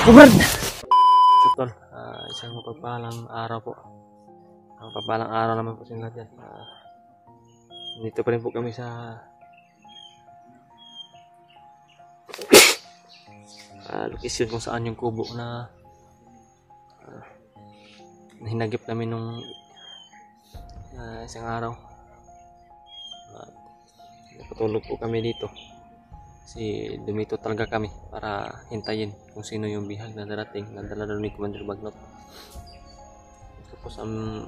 Brad! So tol, isang mapagpalang araw po. Ang mapagpalang araw naman po sa inyo lahat yan. Dito pa rin po kami sa location kung saan yung kubo na hinagip namin nung isang araw. Napatulog po kami dito kasi dumito talaga kami para hintayin kung sino yung bihag na darating na dala ni Commander Bagnot. Tapos ang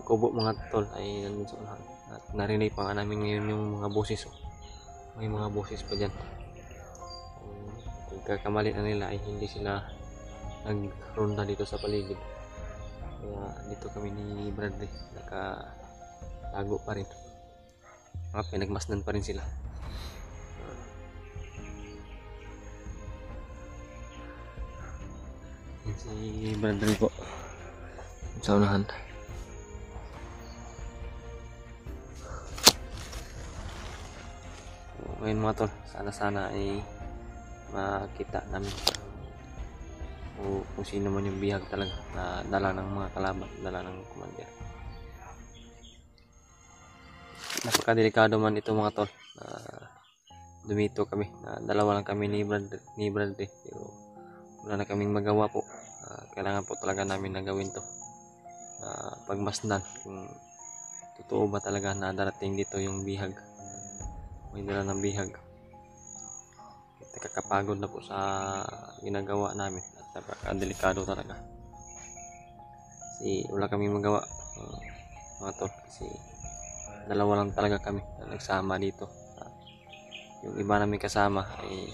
kubo mga tol ay nandun sa unahan at narinig pa nga namin ngayon yung mga boses. May mga boses pa dyan. Pagkakamali na nila ay hindi sila nagronda dito sa paligid. Kaya dito kami ni Bradley nakatago pa rin. Pinagmasdan pa rin sila. Si Bradley po sa unahan. Ngayon mga tol, sana ay makita namin kung sino man yung bihag talaga na dala ng mga kalaban, dala ng commander. Napakadelikado man ito mga tol. Dumito kami, dalawa lang kami ni Bradley, pero wala na kaming magawa po. Kailangan po talaga namin na gawin to, pagmasdan kung totoo ba talaga na darating dito yung bihag, may dala ng bihag. Nakakapagod na po sa ginagawa namin at napakadelikado talaga kasi wala kaming magawa mga tol, kasi dalawa lang talaga kami na nagsama dito. Yung iba namin kasama ay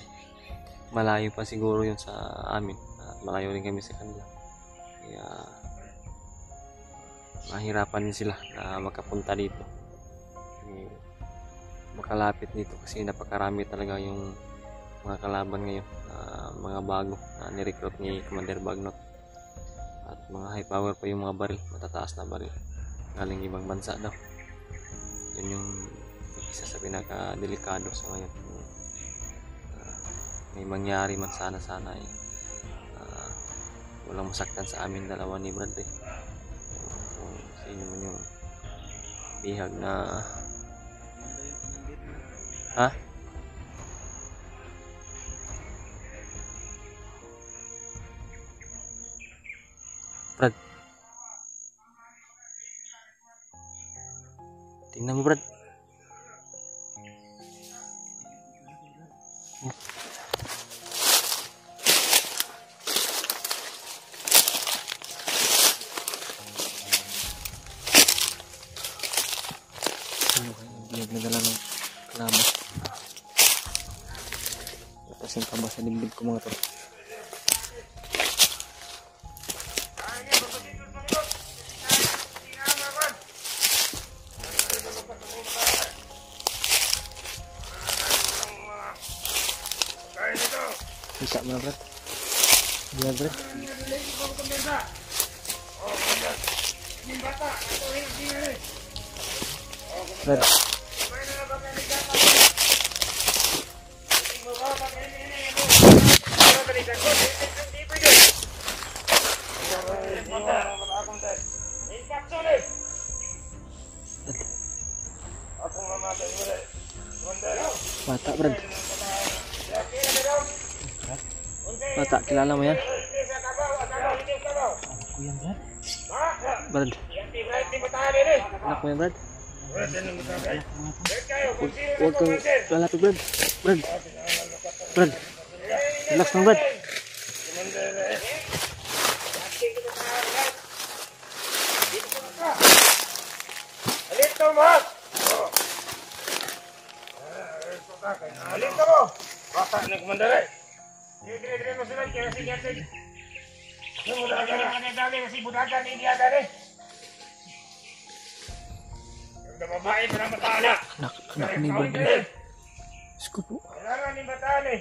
malayo pa siguro yun sa amin at malayo rin kami sa kanila, kaya mahirapan din sila na makapunta dito, makalapit dito kasi napakarami talaga yung mga kalaban ngayon, mga bago na nirecruit ni Commander Bagnot at mga high power pa yung mga baril, matataas na baril galing ibang bansa daw. Yun yung isa sa pinaka-delikado sa ngayon. May mangyari man sana ay walang masaktan sa amin dalawa ni Bradley. Kung sino man yung bihag na Brad, tingnan mo Brad. Ano kayo yung bihag na dala ng kalaban? Tapos yung kaba sa dibdib ko mga tol. Bisa mo na Brad? Iya Brad? Brad? Bata Brad? Bata, kilala mo yan? Anak ko yan Brad? Anak mo yan Brad? Huwag kang lalapit Brad. Brad, relax lang Brad. Alito mo! Alito mo! Bata na Commander eh! Dire-dire mo sila, kaya sige. Budagan na dali, kasi budagan na India dali. Yung babae pa na matala. Anak ni Bradley. Isko po. Kailangan ni matali.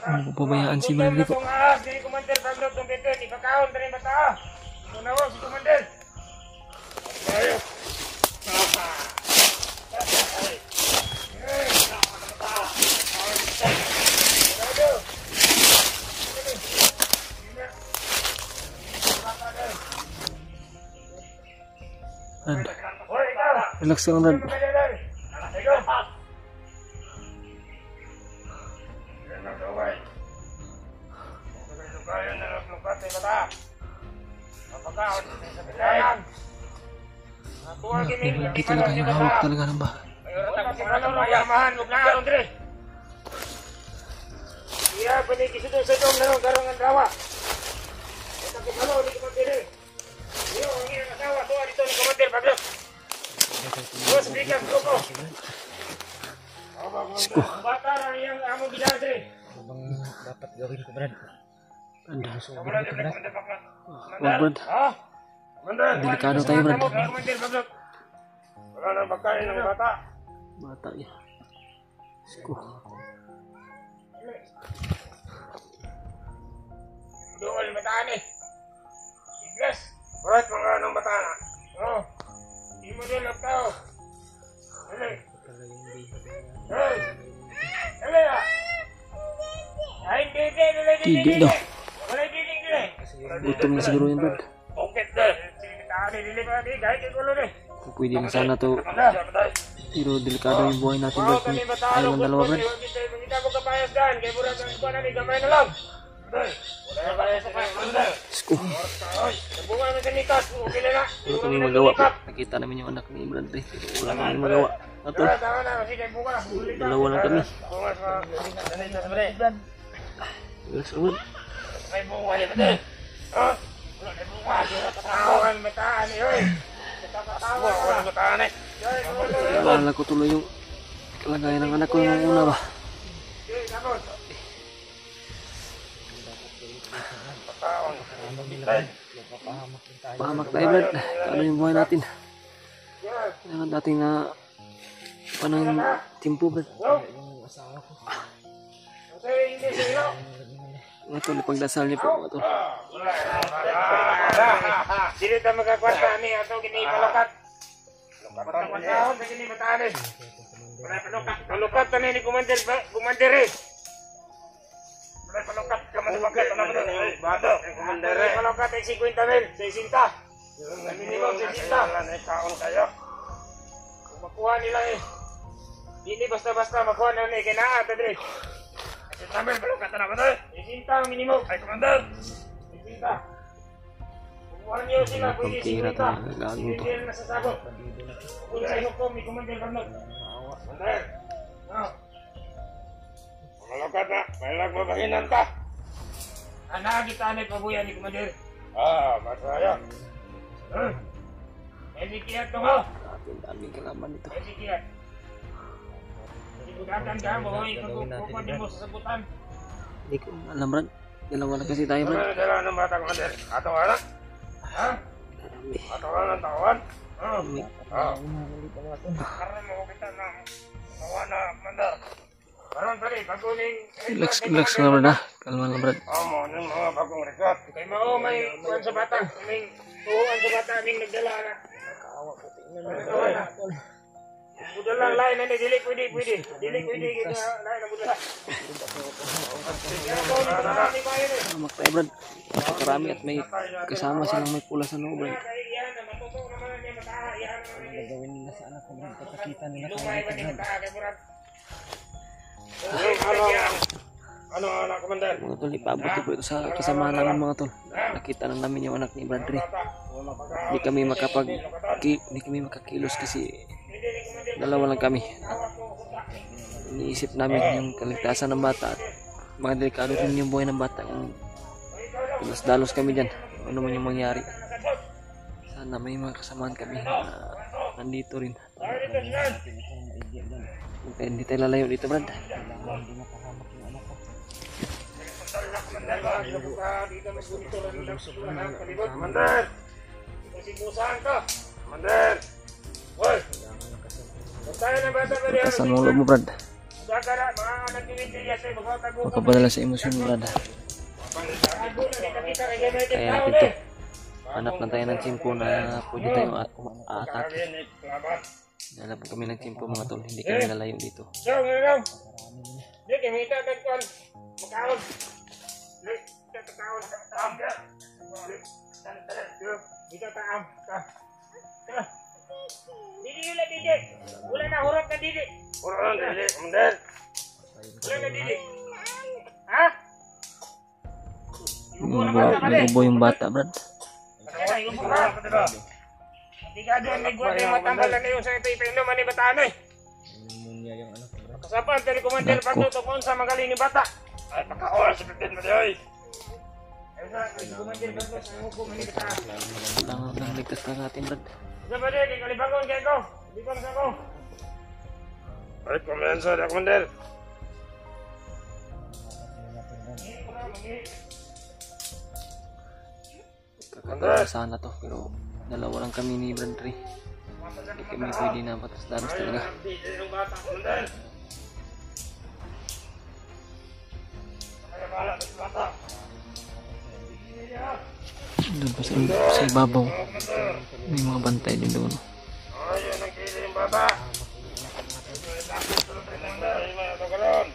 Ano pabayaan si Bradley po? Kung ahas, si Commander Bagnot ng Betel, ipakaon na rin mata. Tunawag si Commander. Ayaw. Brad, Hoy, ikaw. relax ka lang Brad. Ikaw. Yan ang gawin. Kaya na naglukat ay bata. Mapagkaon sa bilayan. Natuwag Ni kini. Brad talaga yung hawak talaga ng bahay. Mayroon tapos si Paloro, kamahan, huwag na aron dire. Iya, panikisudo sa dong larong garong ang drawa. Ito si Paloro, di kumandir. Iyo, ang iyong asawa, tuwa dito ni kumandir, Pablo. Bos, bigas, grupo. Ang bata na niyang among bilang dire. Dapat gawin ko, Brad. Kumandir, kumandir, bakla. Wag Brad, Ha? Kumandir. delikado tayo Brad. Kumandir, Pablo. Wala nang pagkain ng bata. Bata yan. Sko. Doon bataan eh. Siglas. Alright, mga anong bata na. Oo. Hindi mo din lang tao. Dali. Hey. Dali ah. Ay, hindi. Hindi daw. Wala hindi dili. Gutom na siguro yan Brad. Okay, dali. Sige, tahan eh. Dili pa. Di, kahit ikulo ni. Kung pwede na sana to. Wala. Pero delikado yung buhay natin Brad. Kung tayo ng dalawa Brad. Kita ko kapayas dyan. Kaya mura kang ikuan na ni. Gamay na lang. Wala na kaya sa kaya. Sko. Ay, nabunga naman sa Nikas. Okay na na. Wala kami magawa po. Nakita namin yung anak ni Brad. Pero wala kami magawa. Atol. Tama na. Sige, bunga. Dalawa lang kami. Bunga sa sanay na sa Brad. Relax ka Brad. May bunga niya ba din? Ha? Wala na bunga. Katawan, mataan eh. Oy. Katawa. Wala mataan eh. Naalala ko tuloy yung kalagayan ng anak ko yung una ba. Pahamak tayo Brad. Ano yung buhay natin? Yan ang dating na panang timpo Brad. Mga tol, ipagdasal niyo po mga tol. Dili ta magkakwarta ni ato kini palakat. Patawon sa kini bataan eh. Palukat ta ni kumandir kumandir eh. Palukat ka man bakat na man eh. Bato kumandir eh. Palukat ay 50,000 sa isinta. Minimum sa isinta. Ay kaon kayo. Kung makuha nila eh. Hindi basta-basta makuha na ni kinaa ta dire. Namin palukat na naman eh. Isinta ang minimum. Ay kumandir. Isinta. Kumuha niyo sila pwede Pagkira 50. tayo gagawin to. Hindi na nasasabot. Kung sa hukom, may kumandir ka nun. Kumandir. No. Malakat na. May nagbabahinan ka. Kita na pabuya ni kumandir. Masaya. Hindi kiyat to mo. Daming kalaban ito. Hindi kiyat. Ibutakan ka mo. Ikukupan din mo sa sabutan. Hindi ko alam Brad. Dalawa na kasi tayo Brad. Dala ng bata kumandir. Ato ka na? Ha? Marami. Ato ka ng tawan? Marami. Karon mo kita na mawa na mandar. Karon tali paguning Relax ka na Brad ha. Kalma lang Brad. mo ng mga bagong record. Kay mao may kuan sa bata, may tuhuan sa bata ning nagdala na. Budala lain na dili pwede. Dili pwede kita lain na budala. Hamak tayo Brad. Napakarami at may kasama silang may pula sa noo Brad. Gagawin nila sa anak ko, Brad. Kapakita nila Lumay ba kung ni mata kay Brad? Ano anak komandar? Mga tol, ipaabot ko po ito sa kasama namin mga tol. Nakita na namin yung anak ni Brad Ray. Hindi kami makakilos kasi dalawa lang kami. Iniisip namin yung kaligtasan ng bata at mga delikado rin yung buhay ng bata. Kung dalos kami dyan, ano man yung mangyari. Sana may mga kasamaan kami na nandito rin. Hindi tayo lalayo dito Brad. Komandar! Simusahan ka! Komandar! Hoy! Tayo na bata ba diyan? Tasan mo ulo mo Brad. Gagara, mga anak ni Windias ay magkatago. Makapadala sa emosyon mo Brad. Kaya ito, hanap na tayo ng tsimpo na pwede tayong atake. Hanap kami ng tsimpo mga tol, hindi kami lalayo dito. So, ngayon. Di, kimita ka kuan. Magkaon. Di, tataon. Taam ka. Di, kita taam. Didi ulit, Didi. Wala na, hurap na, Didi. Puro na, dili, komander. Wala na, Didi. Ha? Yubo na bata ka, Nagubo yung bata, Brad. Kaya, yubo ka. Hindi ka doon, may guwan yung matanggalan na yung sa ito inom, ano yung bataan eh. Pneumonia yung ano ko, Brad. Kasapan, tali Commander, Naku. pagluto kung sa magaling ni bata. Ay, pagkakuha, sabitin mo di, oy. Ayun na, Commander, pagluto sa hukom, hindi ka. Nang ligtas na natin, Brad. Sa ba kay kalibangon kay ko. Libang sa ko. Ay, kumensa na, komander. Kakagawa sana to, pero dalawa lang kami ni Brad Ray. Hindi kami pwede na patas-daras talaga. Dili yung bata, komander. Ay, bahala sa bata. Doon pa sa ibabaw. May mga bantay din doon. Ayun, nagkili yung bata. Ay, may atagalan.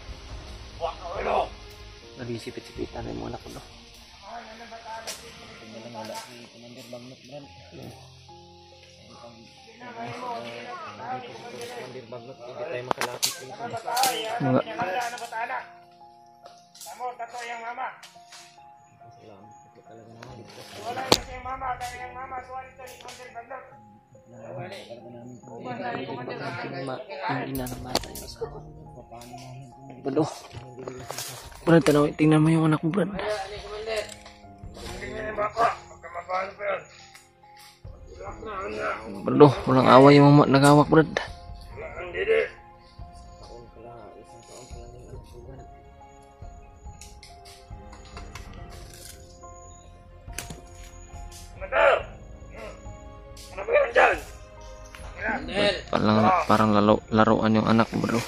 Wak ka, ulo. Nagisipit-sipitan na yung mga anak ko. Tingnan lang wala si Commander Bagnot, Brad. Commander Bagnot, hindi tayo makalapit dito. Mga Ano bata na? Tamo, tato yung mama. Salamat po talaga naman. Wala yung kasi yung mama, kaya yung mama, suwan ito ni Commander Bagnot. hindi na ng bata yung asawa. Bado. Brad, tingnan mo yung anak mo, Brad. Tingnan yung bata. Pagkamapaan pa yan. Ilak na, anak. Brado, walang away yung mga nagawak, Brad. Ang didi. Taon pala, isang taon pala yung anak ko, Brad. Komander. Ano ba yan dyan? Parang laruan yung anak mo, bro.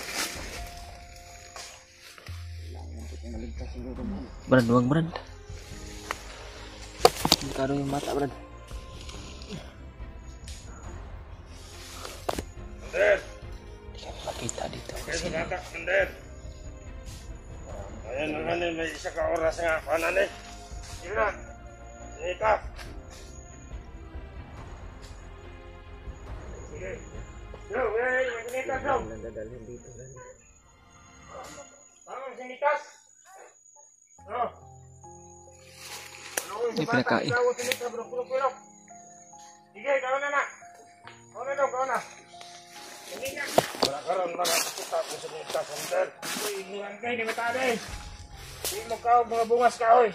Brad, wag, Brad. Delikado yung mata, Brad. Komander. Hindi kami makita dito. Kaya sa bata, komander. Ayan na nga may isa ka oras nga. Paano ni? Sige na. Sinita. Sige. Go, hey, magnitas, go. Dadalhin dito, Brad. Tama, sinitas. No. May pinakain. Sige, ikaw na na. Ikaw na daw, ikaw na. Hindi na. Wala ka ron ba nakakita kung sinita, komander? Uy, inuhan kayo, di matado eh. Hindi mo ka, mga bungas ka, oy.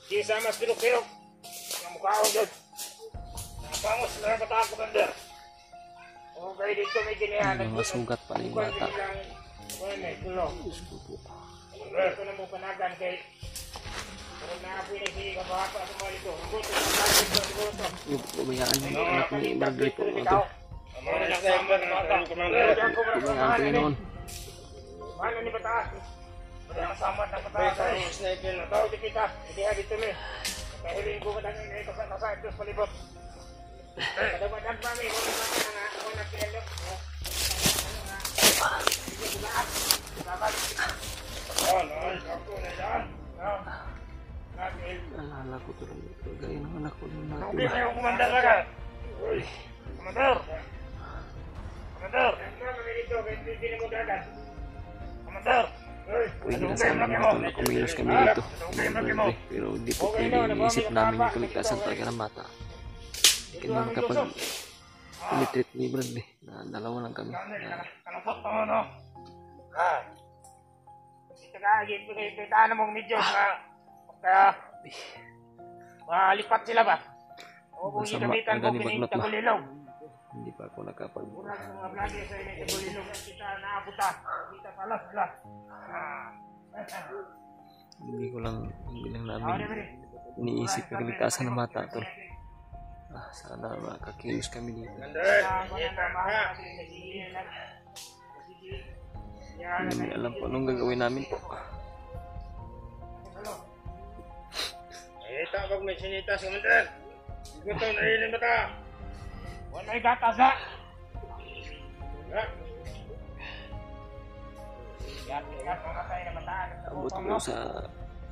Di sa mas kilok-kilok. Ang mukha ko dyan. Nakapangos na ang bata, komander. Okay, dito may ginihan. Mga sugat pala yung bata. Kuya, may kulo. Ito na mo panagan kay... Pero naapoy na sige, kabahapa sa mga dito. Ang gusto, ang gusto, ang gusto. Yung umayaan mo yung anak ni Brad Ray po. Ito. Ang mga nakasama ng bata, komander. Umayaan ko noon. Mana ni bataas? Wala kasama ng bata. Ay, sniper na to. Tawag kita. Hindi ha dito mi. Kahiling ko ka na ito sa ito sa palibot. Kadagdagan pa mi. Kung naman nga ako nagpilok. Ay, ako na yan. Alala ko tuloy. Gaya ng anak ko nung Hindi natin. kayo komander na ka. Uy, komander. Komander. Komander. Uy, Pwede na sana mga tol na kumilos kami dito. Pero di po pwede. Iniisip namin yung kaligtasan talaga ng bata. Hindi kami makapag-penetrat ni Brad eh. Na dalawa lang kami. Kalapot mo, no? Ha? Ito ka, kita na mong medyo kaya malipat sila ba? O kung Masama gagamitan talaga ko ni Bagnot ba? pinagtagulilaw. Hindi pa ako nakapag... Murag sa mga vlogger sa pinagtagulilaw kita naabuta. Kita pala sila. Hindi lang namin iniisip yung kaligtasan ng bata tol. Sana makakilos kami dito. Komander, kita ka. Hindi namin alam po anong gagawin namin po. Ay, tawag may sinitas, komander. Gusto na ilin bata. Wala'y gatas ha. Ha? Yan, mamatay na bataan. Abot ko sa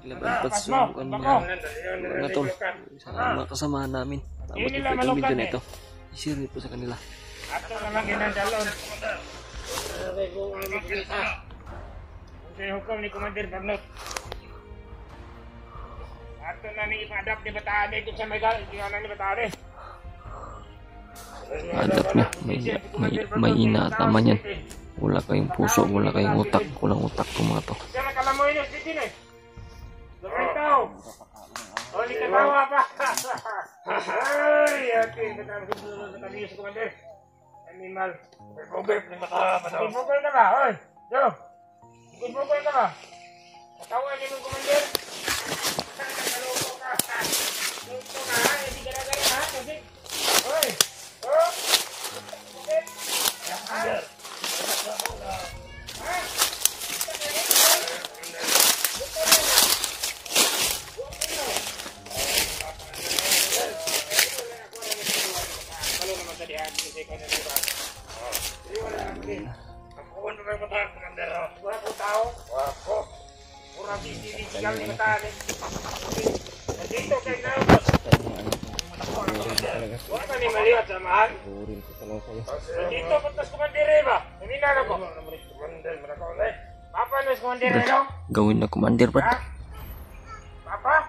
ilaban patsubukan niya. Komander, yun, Mga tol, naliligo ka. sa mga kasamahan namin. Abot Yun ko nila po itong malukan video eh. na ito. i-share po sa kanila. Ato naman ginandalon. Kung hukom ni Commander Barnot. Ato na ni ipa-adapt ni Batade kung sa may ni Batade. Adapt niya. May ina at naman yan. Wala kayong puso, wala kayong utak. Kulang utak po mga to. Siya nakalamoy niyo dito eh. Lumitaw. O, di ka tawa pa. Ay, atin. Katang siguro sa kami sa Commander. Animal. Bugay ka ba? Oy, Jo. Bugay ka ba? Katawan niyo ng Commander. Nakaloko ka. Luto ka ha. Hindi ka na gaya ha. Kasi, oy. Oh. Okay. Ha? Dito kay na. Wala ka ni maliwat samahan. Dito patas kumandire ba? Hindi na ako. Papa nos kumandire no? Gawin na commander, Brad. Papa?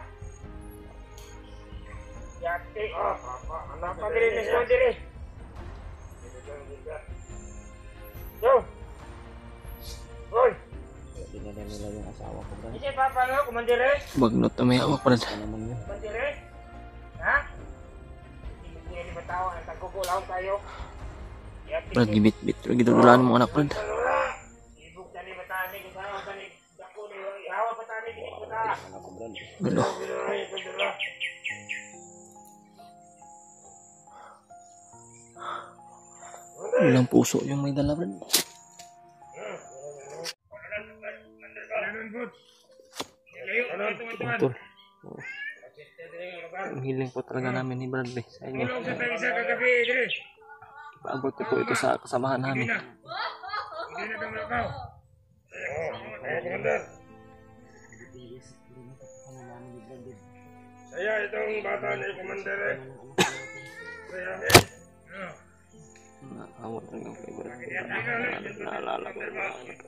Yati. Papa. Anak pa diri nos kumandire. Yo. Hoy. Dinala nila yung asawa ko, Brad. Sige papa no kumandire. Bagnot na may hawak, Brad. Naman yun. Kumandire. Ha? Hindi ni bataw ang tagkukulaw tayo. Yati. Brad, gibit-bit. Gidudulaan mo anak, Brad. Ibog tani batani kung saan tani dako ni hawa patani di bata. Ako, Brad. Brad, ilang puso yung may dala, Brad. Mga tol. Ang hiling po talaga namin ni Bradley sa inyo. Kulong sa tayo sa kagabi dire. Paabot ko po ito sa kasamahan namin. Hindi na dumakaw. Saya itong bata ni Commander eh. Saya Awat lang yung kay Bradley. Naalala ko yung mga anak.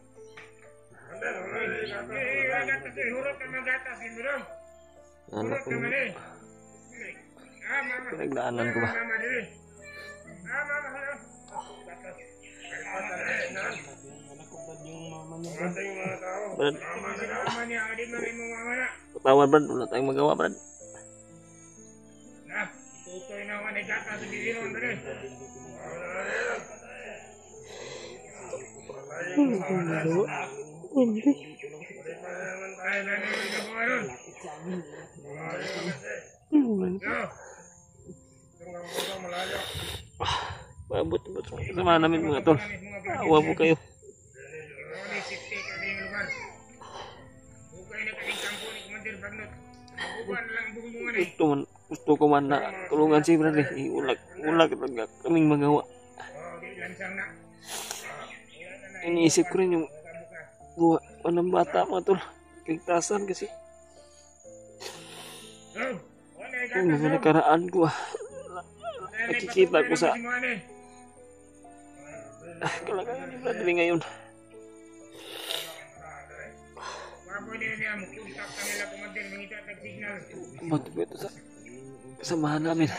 Anak ko yung pinagdaanan ko ba? Brad, patawad Brad, wala tayong magawa Brad. Paabot po sa kasama namin mga tol. Awa po kayo. Gusto ko man na tulungan si Brad eh. Ulag talaga kaming magawa. Iniisip ko rin yung buha ng bata mga tol. Kaligtasan kasi. Yung mga nakaraan ko nakikita ko sa kalagayan ni Bradley ngayon. Ba't po ito sa kasamahan namin?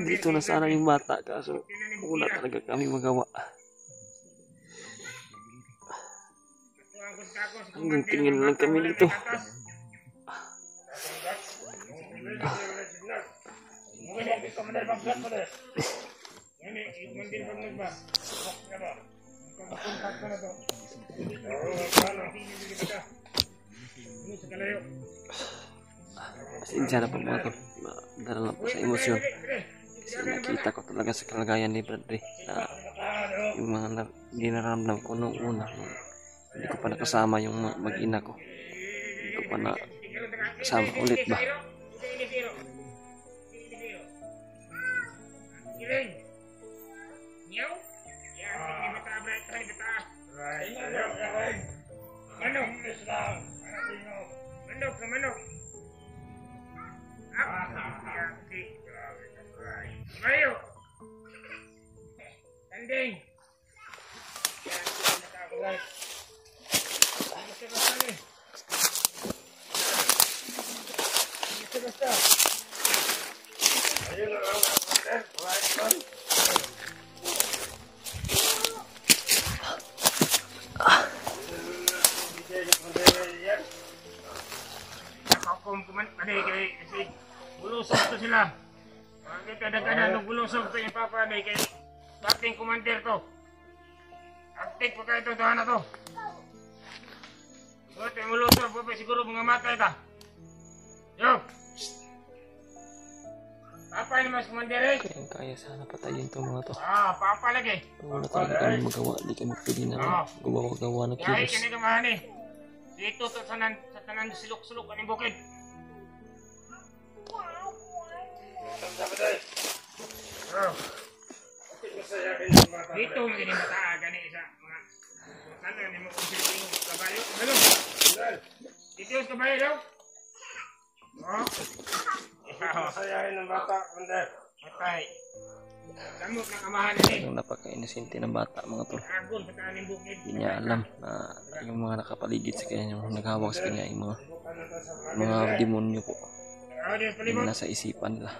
Dito na sana yung bata kaso wala talaga kami magawa. Hanggang tingin lang kami dito. Pasensya na po mga tol. Dahil lang po sa emosyon. Kasi nakita ko talaga sa kalagayan ni Bradley na yung mga dinaramdam ko noong una. Hindi ko pa nakasama yung mag-ina ko. Hindi ko pa nakasama ulit ba. Manok. kay kasi bulusog to sila. Bakit kadagdagan ng bulusog to yung papa kay dating commander to. Aktik pa kayo to, tahan na to. Buat yung bulusog, siguro mga matay ta. Yo! Papa ini mas commander eh. Kaya sana patayin itong mga to. Papa lagi. Wala talaga kami magawa. Di kami pwede na gawa-gawa ng Kaya kilos. kini kamahan eh. Dito sa tanan silok-sulok aning bukid. Dito mo din mata gani isa mga sana ni mo kung sino yung kabayo. Hello. Dito yung kabayo daw. Masayahin ng bata, kunder. Matay. Damot ng amahan eh. Yung napaka-inosente ng bata mga tol. Agon sa kaning bukid. Hindi niya alam na yung mga nakapaligid sa kanya, yung naghawak sa kanya, yung mga demonyo po. Di Yung palibot. nasa isipan nila.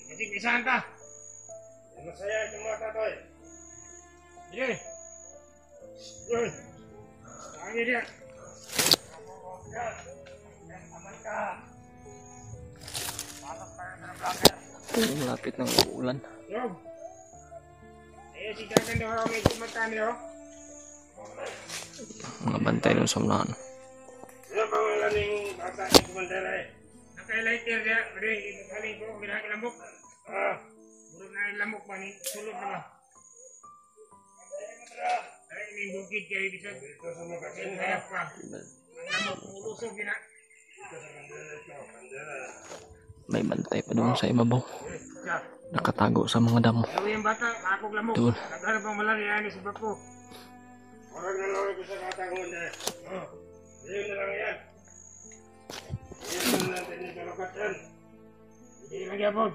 Kasi isahan ta. Masayahin ng bata to eh. Sige. Uy. Saan dia? Aman ka. Patak tayo sa vlogger. Yung malapit ng uulan. Yob. Si Dagan daw ako may kumatan niyo. Mga bantay dun sa unahan. Ano pangalan ng bata ni kunder eh? Naka-lighter dia. Beri, galing ko. Ginagawa lamok. Buruk na lamok pa ni. Sulod na ba? Ay, ini bukid kayo bisa. Ito sa mga Kasi kaya pa. Ang lamok ulusog gina. May bantay pa doon sa ibabaw. Siya. Nakatago sa mga damo. Daw yung bata, ako lamok. Doon. Naghanap ang malaria ni sa bako. Orang na lang ko sa bata kunder. Yun na lang yan. Yun na natin yung kalakat yan. Hindi lagi abog.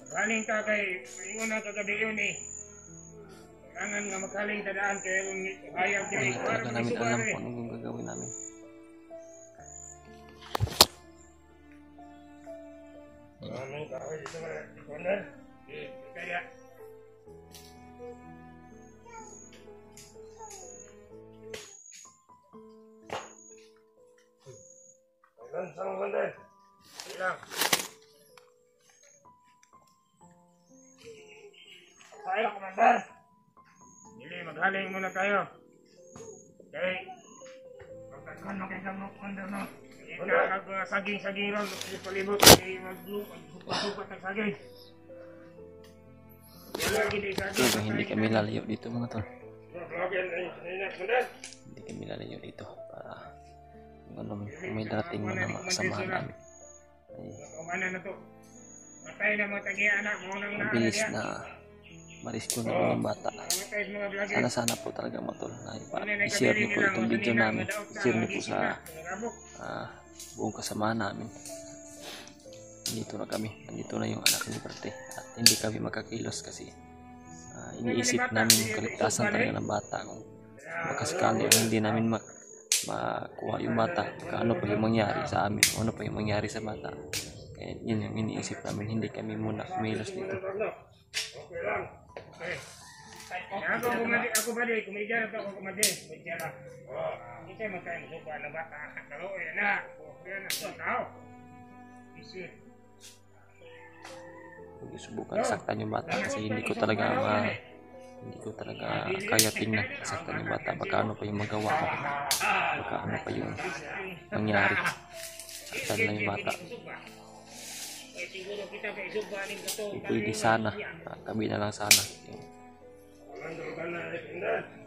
Kaling ka kay, ingon na kagabi yun eh. Kailangan nga makaling tadaan kaya kung ayaw Hindi kay talaga namin alam kung anong gagawin namin. Maraming kahoy dito mga kunder. Kaya, Ilan sa mga kunder? ilang. Saya komandan. Hindi, maghaling muna tayo. Okay. Pagkakan mo kay Gamok, komandan no. Saging-saging ron, palibot, magsupat ng saging. Pero hindi kami lalayo dito mga tol. Lagyan na yung kanina kunder. Hindi kami lalayo dito para kung ano may darating na mga kasamahan namin. Ay Kumana na to. Matay na mga tagi-anak mo nang mabilis na marisko na yung bata. Matay sa mga vlogger. Sana po talaga mga tol na i-share niyo po itong video namin. I-share niyo po sa buong kasamahan namin. Nandito na kami. Nandito na yung anak ni Berte. At hindi kami makakilos kasi iniisip namin yung kaligtasan talaga ng bata. Kung makasakali hindi namin makuha yung bata, ano pa yung mangyari sa amin, ano pa yung mangyari sa bata. Kaya yun yung iniisip namin. Hindi kami muna kumilos dito. Okay lang. Ako ba di, kumidya na to ako kumidya. Kumidya na. Hindi tayo magkain suba na bata. Kalo, yan na. Yan na. Tao. Isip. Hindi subukan saktan yung bata kasi hindi ko talaga kaya tingnan saktan yung bata. Baka ano pa yung magawa ko. Baka ano pa yung mangyari. Saktan lang yung bata. Siguro kita kay suba ning kato. Pwede sana. Kami na lang sana. Yung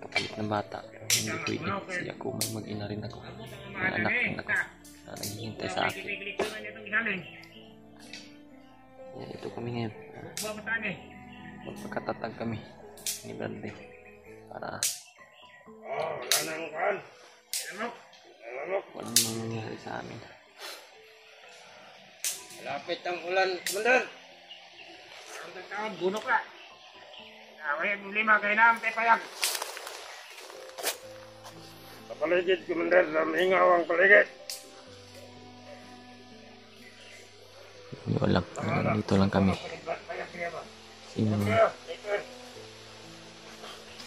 kapalit ng bata. Hindi pwede. Kasi ako may mag-ina rin ako. May anak rin ako na naghihintay sa akin. Yan, ito kami ngayon. Magpakatatag kami ni Bradley para Wala nang kan. walang mangyayari sa amin. Lapit ang ulan, kunder. Ang taon bunok ka. Away mo lima kay na ampe payag. Sa paligid, kunder, namingaw ang paligid. Yun lang. Dito lang kami.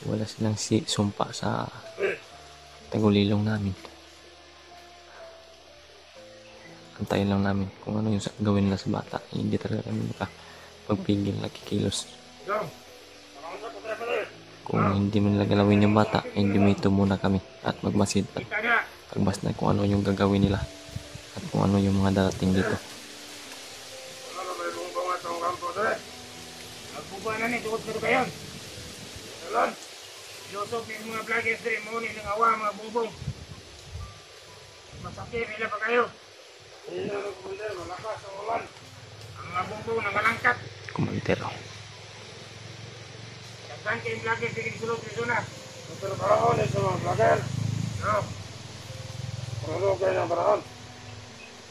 Wala silang sumpa sa tagulilong namin. Antayin lang namin kung ano yung gawin nila sa bata. Hindi talaga kami makapagpigil na kikilos. Kung hindi mo nila galawin yung bata, hindi dumito muna kami at magmasid at pagbas na kung ano yung gagawin nila at kung ano yung mga darating dito. Nagbuba na ni, tukot na kayo. Salon, Yusuf yung mga vloggers din, muna ng awa, mga bumbong. Masakit nila pa kayo. Malakas ang ulan. Ang mga bumbong na malangkat. Kumantero. Saan kayong vloggers din sulod ni Zuna? Pero paraon ito mga vlogger. No, Paralo kayo ng paraon.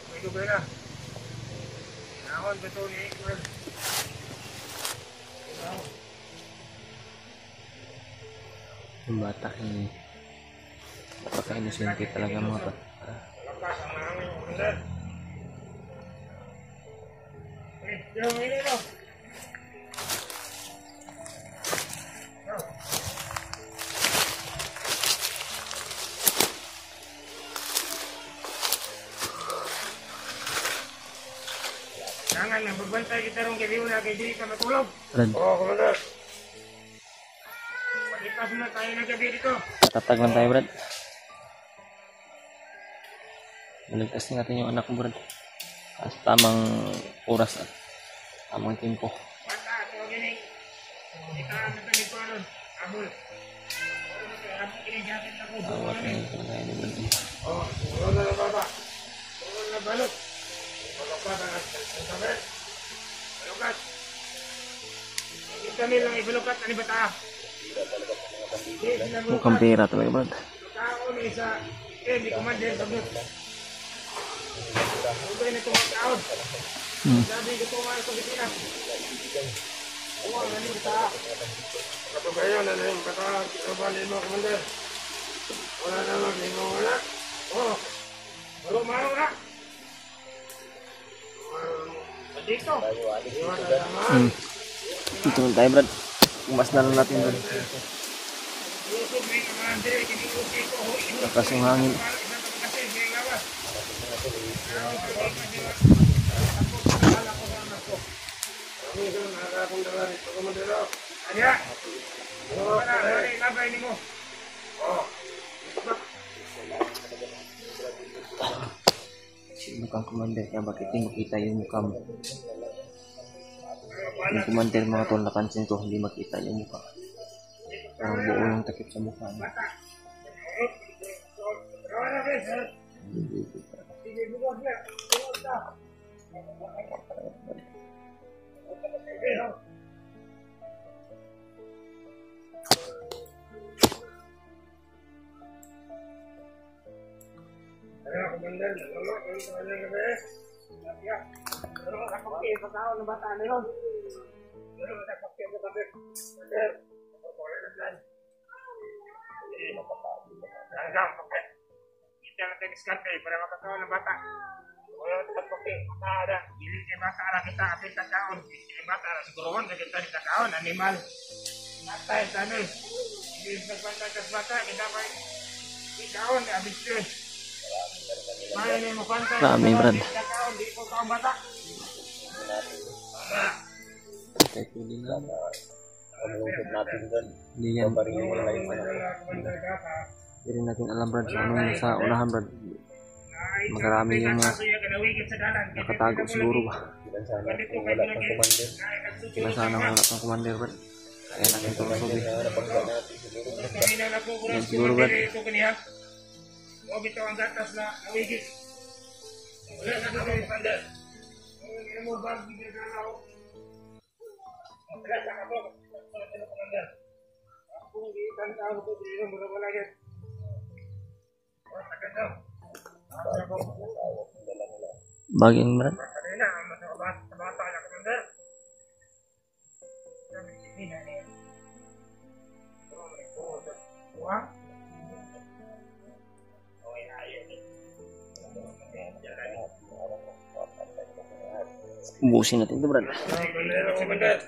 may dugay na. Nahon ba ito ni Iqbal? Yung bata eh, napaka-inosente talaga mga to. Malakas ang namin yung ulan. Yung ini no. Jangan yang berbantay kita rong kay Biuna kay dili ka matulog. Brad, Oo, Commander. Palipas na tayo ng gabi dito. matatag lang tayo, Brad. Baligtas natin yung anak ko, Brad. At tamang oras at tamang tempo. Bata, ito gini. Itaan na tayo dito nun. Abul. Abul kini jacket ako. Awat na yun talaga yun, Brad. Oh, ulan na baba. Ulan na balot. Balot ang sabi. Balukat. Kita nilang ibalukat na ni Bata. Mukhang pera talaga, Brad. Tao ni sa di commander sabot. Ugay na itong taon. Sabi ko tumahan sa Pilipinas. Uwang na ni Bata. Ito kayo na rin kata kabalin mo, Commander. Wala naman limo wala. Oh, baru mau na. Dito. Iwan na naman. Dito lang tayo, Brad. Umas na lang natin, Brad. Yusuf may commander kini okay ko. Lakas yung hangin. Kasi may lawas. Kami ito nakakakong dala rito, Commander. Ada. Mana hari labay nimo. Oh, Sino kang commander kaya bakit hindi makita yung mukha mo? Yung commander mga tol, napansin ko hindi makita yung mukha. Parang buo yung takip sa mukha niya. Kawan na sir. Sige bukas na. Bukas na. kaya Commander, nalolo, kung saan yung gabi. Ya. Pero ako kay pagkaon ng bata na yun. Pero nakakakit sa tabi. Commander, pagkakawin na dyan. Hanggang pakit. Kita natin diskarte para makakaon ng bata. Wala natin pakit. Bata ada. Dili kay bata na kita apit sa kaon. Dili bata na siguruhan sa kita sa kaon. Animal. Natay tanil. Hindi nagbantay sa bata. Kita pa kaon. Abis ko. Maya na mo kwanta. Marami, Brad. Sa kaon. Di ko kaon bata. Kaya pwede na. Pag-uusap natin doon. Hindi yan. Paparingin mo na kayo sa Hindi rin natin alam, Brad, sa anong nasa unahan, Brad. Magarami yung mga nakatago siguro ba. Ilan sana kung wala pang commander. Kaya sana wala pang commander, Brad. Kaya natin ito masobi. Napagka natin siguro. Yan siguro, Brad. O bitaw ang gatas na nawigit. Wala na kami panda. Hindi mo ba bigyan ka ako? Wala na ako. Ako hindi tanda ko dito mo wala yan. O tagal daw. Bagay, Brad. Kanina sa bata na komanda. Sabi ni nani. Wah. Ubusin natin ito, Brad. Commander.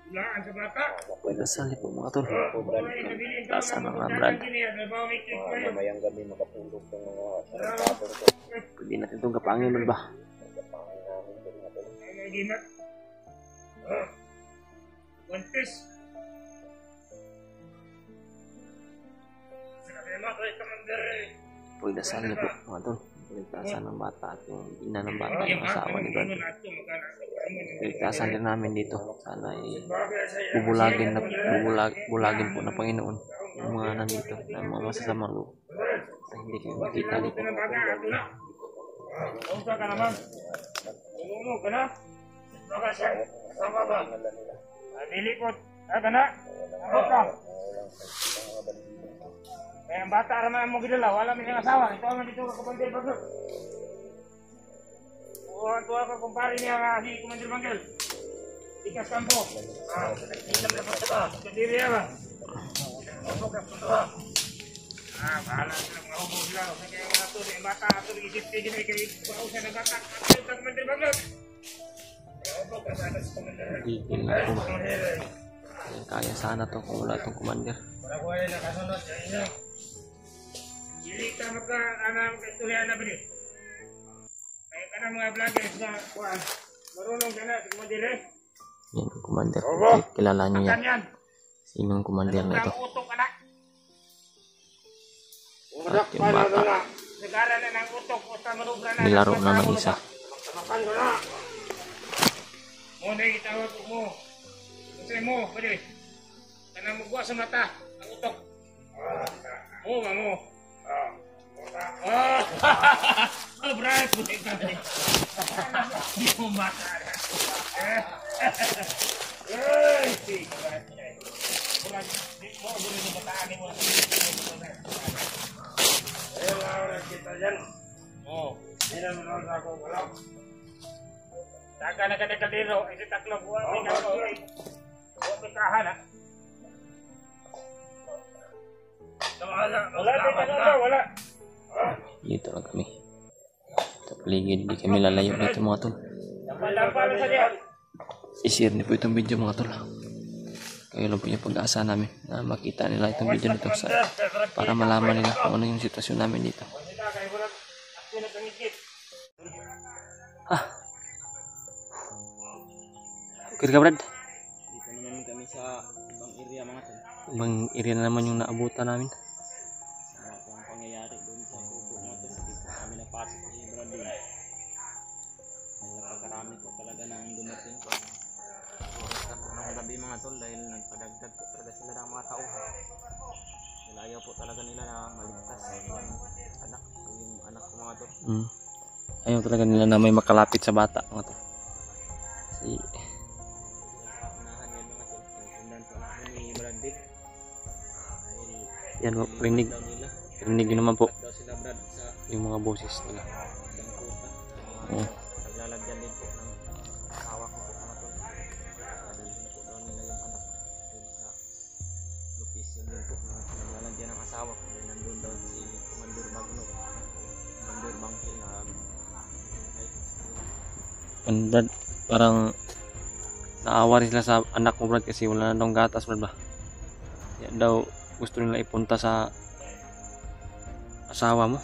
Wala. Kalaan sa bata. Pagdasal po mga tol. Ay, nabilin ka. Taas na mga brad. Trabaho may click ko yun. Mamayang gabi makatulog ng mga sarapatong ko. Pwede natin itong kapangin man ba? Kapangin namin ito mga tol. Ay, may gimat. One piece. Salamat kay Commander. Pagdasal niyo po mga tol. Pagdasal ng bata at yung ina ng bata, yung asawa ni Brad. Pagdasal din namin dito. Sana ay bulagin po ng Panginoon yung mga nandito na mga masasamang loob. Na hindi kayo makita dito. Usa ka naman. Umuno ka na. Baka siya. Sama ba? Dili po. Ka na. Ako ka. Eh, ang bata naman mo gidala. Wala may asawa. Ito naman dito ka Commander Bagel. Tuwa ka kumpare niya si Commander Bagel. Ikas kampo. Ikas kampo. Kadiri ba? Ako ka punta. Bahala sila mga hubog sila. Kaya mga ito, yung bata, ito, nag-isip-isip na kayo, pausan ng bata. Ito yung Commander Bagel. Gigil na po ba? Kaya sana to kung wala itong commander. Wala ko ay nakasunod sa inyo. Dili ka magka-istorya na ba ni? Kaya ka na mga vloggers na kuhaan. Marunong ka na sa Commander eh. Yan ang commander. Kilala niyo yan. Yan. Sinong commander na ito? Ang utok ka na. At yung bata, Nagara na ng utok. Basta manubra na. nilaro na ng isa. Makan ko na. Muna yung itawag mo. Kasi mo, pwede. Kanang magbuwa sa mata. Ang utok. Oo, mo. Oh, Brad, puti ka rin. Di mo mata. Ay, sige. Di mo, gulo na bataan mo. Eh, lawan kita dyan. Oo. Hindi naman ako wala. Saka na ka kaliro, ito taklo buwan. Huwag may kahan, ha? Wala. Dito lang kami. Sa paligid, di kami lalayo dito mga tol. Dampal sa diyan. I-share niyo po itong video mga tol. Kayo lang po yung pag-asa namin na makita nila itong video nito para malaman nila kung ano yung sitwasyon namin dito. Okay ka Brad? Dito naman kami sa ibang area mga tol. Ibang area na naman yung naabutan namin. Sa mga pangyayari doon sa kubo mga tol. Dito kami napasok sa Brad doon. Napagkarami po talaga na ang dumating po. Oras na po ng gabi mga tol dahil nagpadagdag po talaga sila ng mga tauhan. Dahil ayaw po talaga nila na maligtas yung anak ko mga tol. Ayaw talaga nila na may makalapit sa bata mga tol. Si Unahan yan mga tol. Sundan po namin ni Brad Dick. Dahil yan po, rinig. daw nila. Rinig yun naman po Daw sila Brad sa yung mga boses nila. Bangkuta. Oo. Naglalagyan din po ng asawa ko po mga tol. Dalhin po daw nila yung anak ko dun sa location din po na naglalagyan ng asawa ko. Dahil nandun daw si Commander Magno. Commander Bangkil na And Brad, parang naawa rin sila sa anak mo Brad kasi wala na daw gatas Brad ba. Kaya daw gusto nila ipunta sa asawa mo.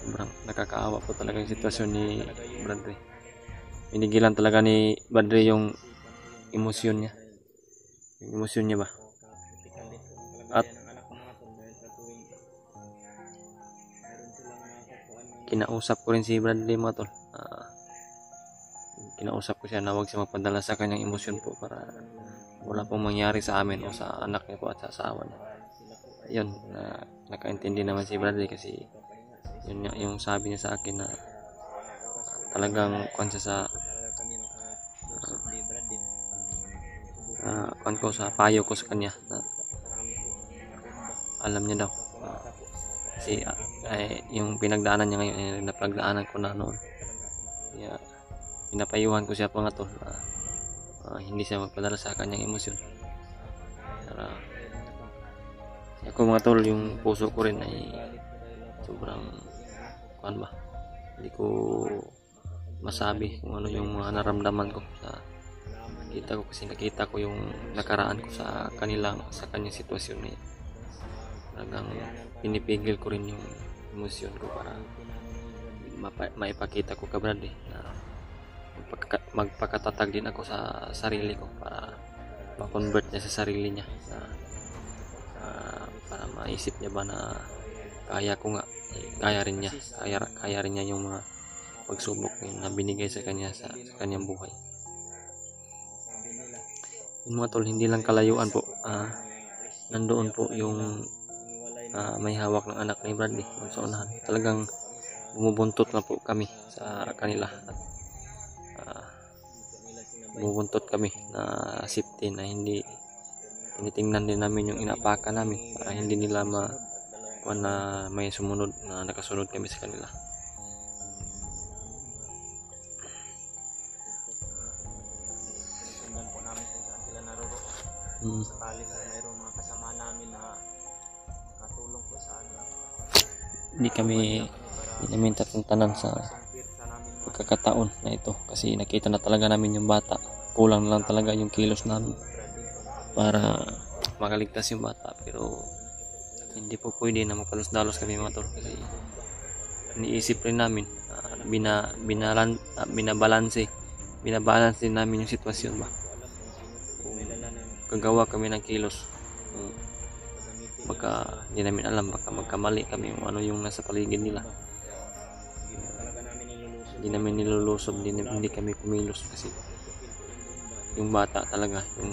Sobrang nakakaawa po talaga yung sitwasyon ni Bradley. Pinigilan talaga ni Bradley yung emosyon niya. Yung emosyon niya ba? At kinausap ko rin si Bradley mga tol. Kinausap ko siya na huwag siya magpadala sa kanyang emosyon po para wala pong mangyari sa amin o sa anak niya po at sa asawa niya. Ayun, nakaintindi naman si Bradley kasi yun yung sabi niya sa akin na talagang kwan siya sa kwan ko sa payo ko sa kanya na alam niya daw kasi yung pinagdaanan niya ngayon ay napagdaanan ko na noon. Kaya pinapayuhan ko siya mga tol hindi siya magpadala sa kanyang emosyon. Ako mga tol, yung puso ko rin ay sobrang kwan ba, hindi ko masabi kung ano yung mga naramdaman ko sa Kita ko kasi nakita ko yung nakaraan ko sa kanyang sitwasyon niya. Talagang pinipigil ko rin yung emosyon ko para maipakita ko ka Brad na magpakatatag din ako sa sarili ko para ma-convert niya sa sarili niya na para maisip niya ba na kaya ko nga, kaya rin niya yung mga pagsubok na binigay sa kanya sa kanyang buhay. Yung mga tol, hindi lang kalayuan po, nandoon po yung may hawak ng anak ni Bradley sa unahan. Talagang bumubuntot na po kami sa kanila at bumubuntot kami na safety na hindi tinitingnan din namin yung inapaka namin para hindi nila na may sumunod na nakasunod kami sa kanila. Sundan po namin kung saan sila naroroon. Sakali kung mayroong mga kasama namin na nakatulong po sa amin. Hindi namin tatantanan sa pagkakataon na ito kasi nakita na talaga namin yung bata. Kulang na lang talaga yung kilos namin para makaligtas yung bata, pero hindi po pwede na mapalos-dalos kami mga tol kasi iniisip rin namin, binabalance din namin yung sitwasyon ba. Kung gagawa kami ng kilos, baka hindi namin alam, baka magkamali kami kung ano yung nasa paligid nila. Hindi namin nilulusob, hindi kami kumilos kasi yung bata talaga yung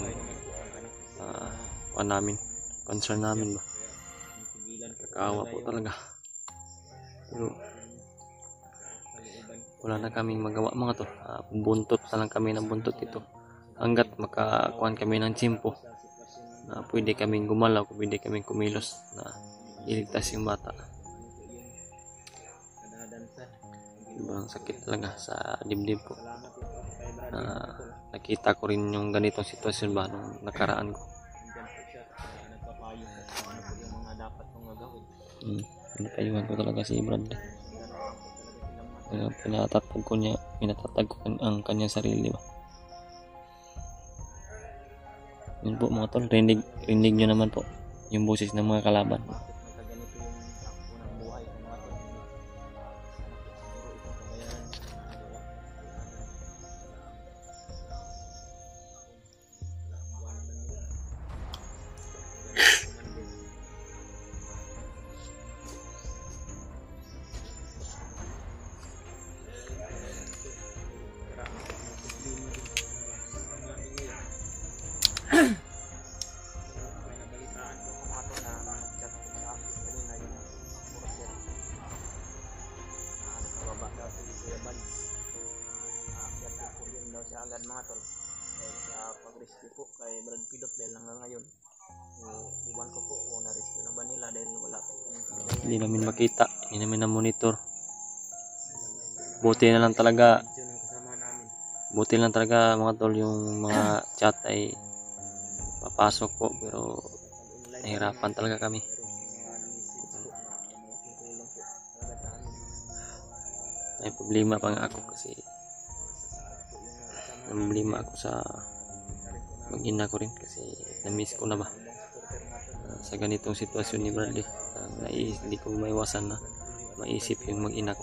concern namin ba. Kakaawa po talaga, pero wala na kaming magawa mga to. Buntot na lang kami ng buntot ito hanggat makakuhan kami ng tsimpo na pwede kaming gumalaw, pwede kaming kumilos na iligtas yung bata. Sobrang sakit talaga sa dibdib ko. Nakita ko rin yung ganitong sitwasyon ba nung nakaraan ko. Pinapayuhan ko talaga si Brad. Pinatatag ko ang kanyang sarili ba. Yun po mga tol, rinig nyo naman po yung boses ng mga kalaban. Agad mga tol dahil sa pag-rescue po kay Brad Pidot dahil hanggang ngayon iwan ko po kung na-rescue na ba nila dahil wala po Hindi namin makita, hindi namin na-monitor. Buti lang talaga mga tol yung mga chat ay papasok po, pero nahirapan talaga kami. May problema pa nga ako kasi problema ako sa mag-ina ko rin kasi na-miss ko na ba sa ganitong sitwasyon ni Bradley. Hindi ko maiwasan na maisip yung mag-ina ko.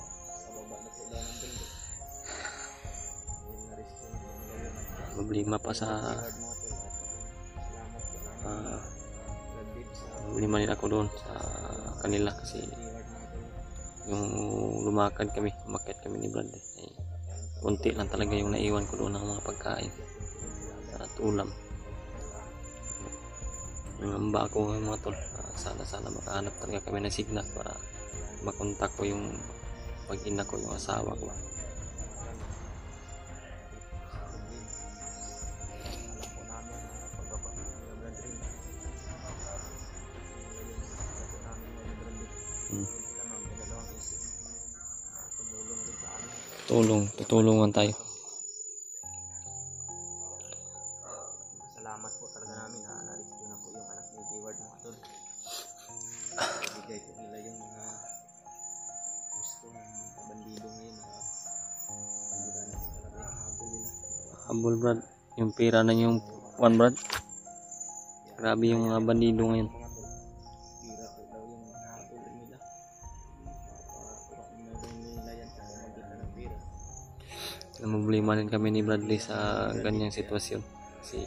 Problema pa sa problema din ako doon sa kanila kasi yung lumakad kami, umakyat kami ni Bradley kunti lang talaga yung naiwan ko doon ng mga pagkain at ulam. Nangamba ako ng mga tol, sana makahanap talaga kami ng signal para makontak ko yung pag-ina ko, yung asawa ko. Tutulungan tayo. Salamat po talaga namin na na-rescue na po yung anak ni Hayward mga tol. Ibigay po nila yung mga gusto ng bandido ngayon na wala na po talaga yung habol nila. Habol Brad, yung pera na yung one brad. Grabe yung mga bandido ngayon. Pira po daw yung nahabol nila. Kung meron nila yan, magkita ng pira. Namumblima din kami ni Bradley sa ganyang sitwasyon. Kasi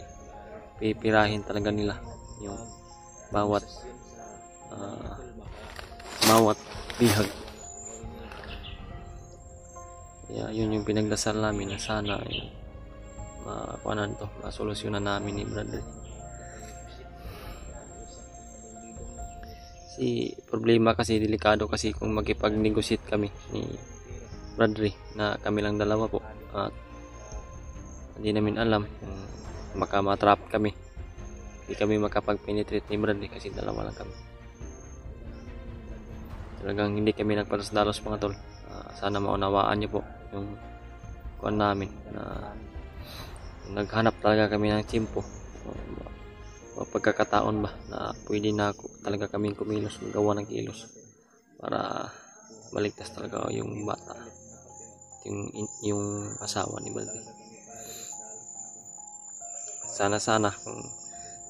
pipirahin talaga nila yung bawat bihag. Kaya yun yung pinagdasal namin na sana ay masolusyonan namin ni Bradley. Problema kasi delikado kasi kung magkipag-negotiate kami ni Bradley na kami lang dalawa po at hindi namin alam kung baka matrap kami, hindi kami makapag-penetrate ni Bradley kasi dalawa lang kami. Talagang hindi kami nagpatas-dalos mga tol. Sana maunawaan niyo po yung kuan namin na naghanap talaga kami ng tiyempo, pagkakataon ba na pwede na talaga kaming kumilos, magawa ng kilos para maligtas talaga yung bata, yung asawa ni Bradley. Sana kung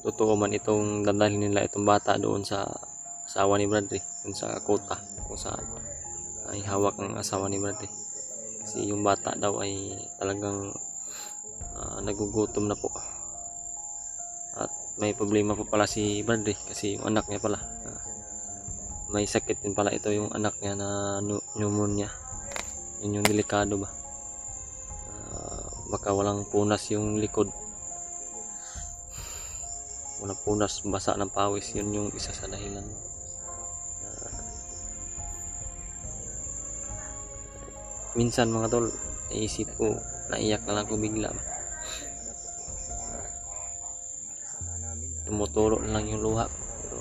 totoo man itong dadalhin nila itong bata doon sa asawa ni Bradley, doon sa kota kung saan ay hawak ng asawa ni Bradley. Kasi yung bata daw ay talagang nagugutom na po. At may problema po pala si Bradley kasi yung anak niya pala may sakit din pala ito yung anak niya na pneumonia. Yun yung delikado ba. Baka walang punas yung likod. Walang punas, basa ng pawis. Yun yung isa sa dahilan. Minsan mga tol, naisip ko, naiyak na lang ko bigla. Tumuturo na lang yung luha. Pero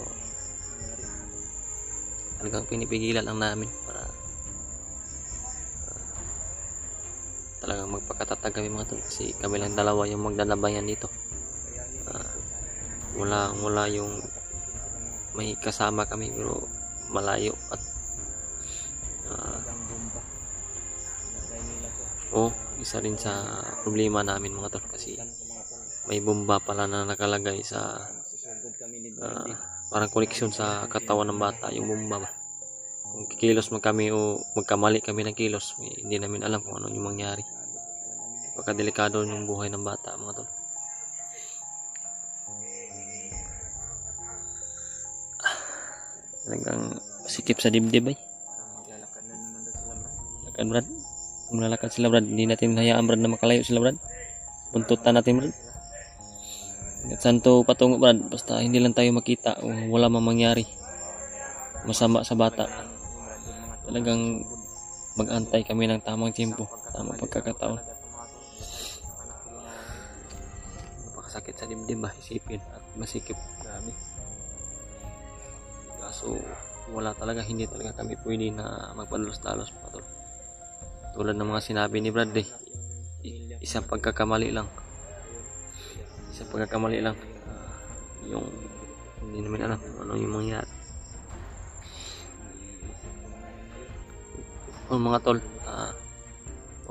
talagang pinipigilan lang namin para talagang magpakatatag kami mga tol. Kasi kami lang dalawa yung magdalabayan dito. Wala yung may kasama kami pero malayo at isa rin sa problema namin mga tol kasi may bomba pala na nakalagay sa parang koneksyon sa katawan ng bata yung bomba ba. Kung kikilos man kami o magkamali kami ng kilos, hindi namin alam kung ano yung mangyari. Pagkadelikado yung buhay ng bata mga tol. Talagang sikip sa dibdib ay. Lakad Brad. Kung lalakad sila Brad, hindi natin hayaan Brad na makalayo sila Brad. Puntutan natin Brad. At saan to patungo Brad, basta hindi lang tayo makita o wala mang mangyari masama sa bata. Talagang mag-antay kami ng tamang tiempo, tamang pagkakataon. Napakasakit sa dibdib ba, isipin at masikip. Grabe. Kaso wala talaga, hindi talaga kami pwede na magpadalos-dalos pa tol. Tulad ng mga sinabi ni Bradley, isang pagkakamali lang. Yung hindi namin alam ano yung mangyari. Mga tol,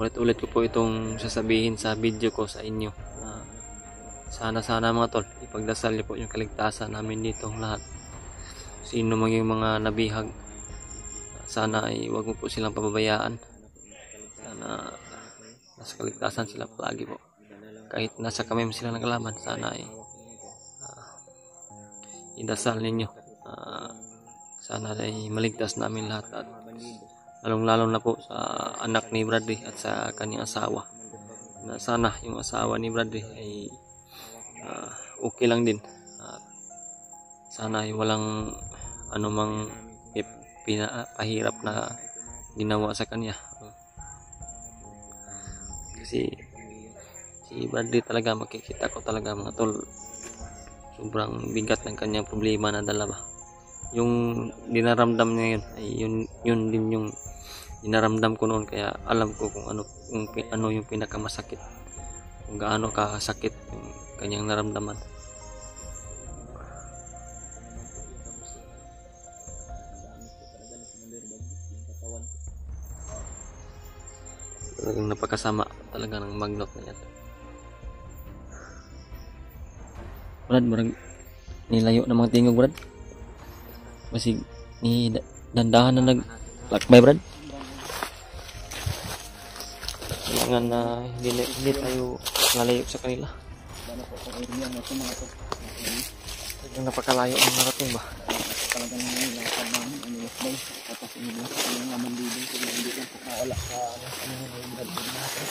ulit-ulit ko po itong sasabihin sa video ko sa inyo. Sana mga tol, ipagdasal niyo po yung kaligtasan namin dito lahat. Sino man yung mga nabihag, sana ay huwag mo po silang pababayaan. Sana nasa kaligtasan sila palagi po. Kahit nasa kami sila naglaman, sana ay idasal ninyo. Sana ay maligtas namin lahat at lalong-lalo na po sa anak ni Bradley at sa kanyang asawa. Na sana yung asawa ni Bradley ay okay lang din. Sana ay walang anumang pinapahirap na ginawa sa kanya. Kasi si Bradley talaga, makikita ko talaga mga tol, sobrang bigat ng kanyang problema na dala ba. Yung dinaramdam niya yun ay yun din yung dinaramdam ko noon, kaya alam ko kung ano yung pinakamasakit, kung gaano kasakit yung kanyang naramdaman. Talagang napakasama talaga ng magnot na yan. Brad, murag nilayo ng mga tingog, Brad. Basig ni dandahan na naglakbay, Brad. Kailangan na hindi tayo lalayo sa kanila. Yung napakalayo ang narating ba? Talagang nilakad namin, inilasbay. Tapos inilasbay yung mga mandibin kung hindi lang nakawala sa natin.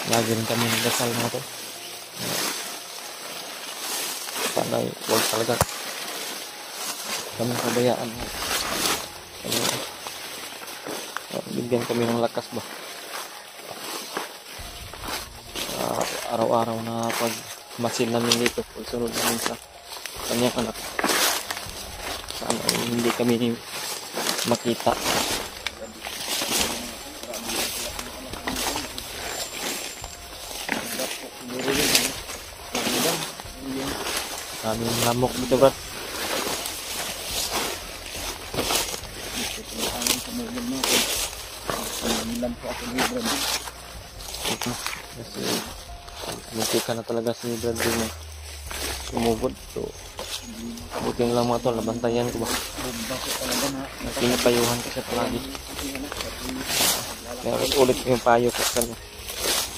Lagi rin kami nagdasal mga to. Sana huwag talaga kami kabayaan. Bigyan kami ng lakas ba? Araw-araw na pagmasid namin dito, pagsunod namin sa kanyang anak. Sana hindi kami makita. Daming lamok dito, Brad. Ito, kasi muntika na talaga si Brad din sumugod. So, buti lang mga tol, nabantayan ko ba? Pinapayuhan ko siya palagi. Kaya ulit ko yung payo ko sa kanya.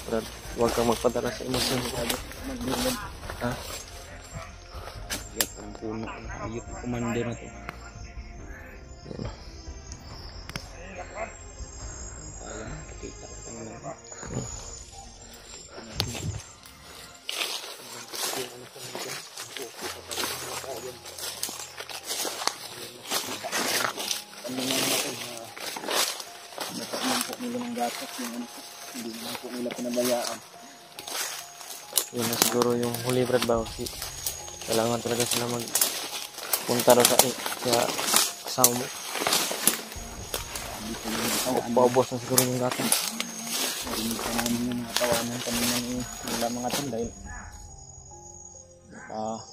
Brad, huwag kang magpadala sa emosyon. Ha? Ang puno, yung commander na to. Yan. Kita ko na. Nila ng gatas yung hindi naman po nila pinabayaan. Yun na siguro yung huli, Brad, ba? Kailangan talaga sila magpunta rin sa kasama mo. Paubos na siguro yung gata. Hindi pa namin yung mga tawanan kanina nila mga tol dahil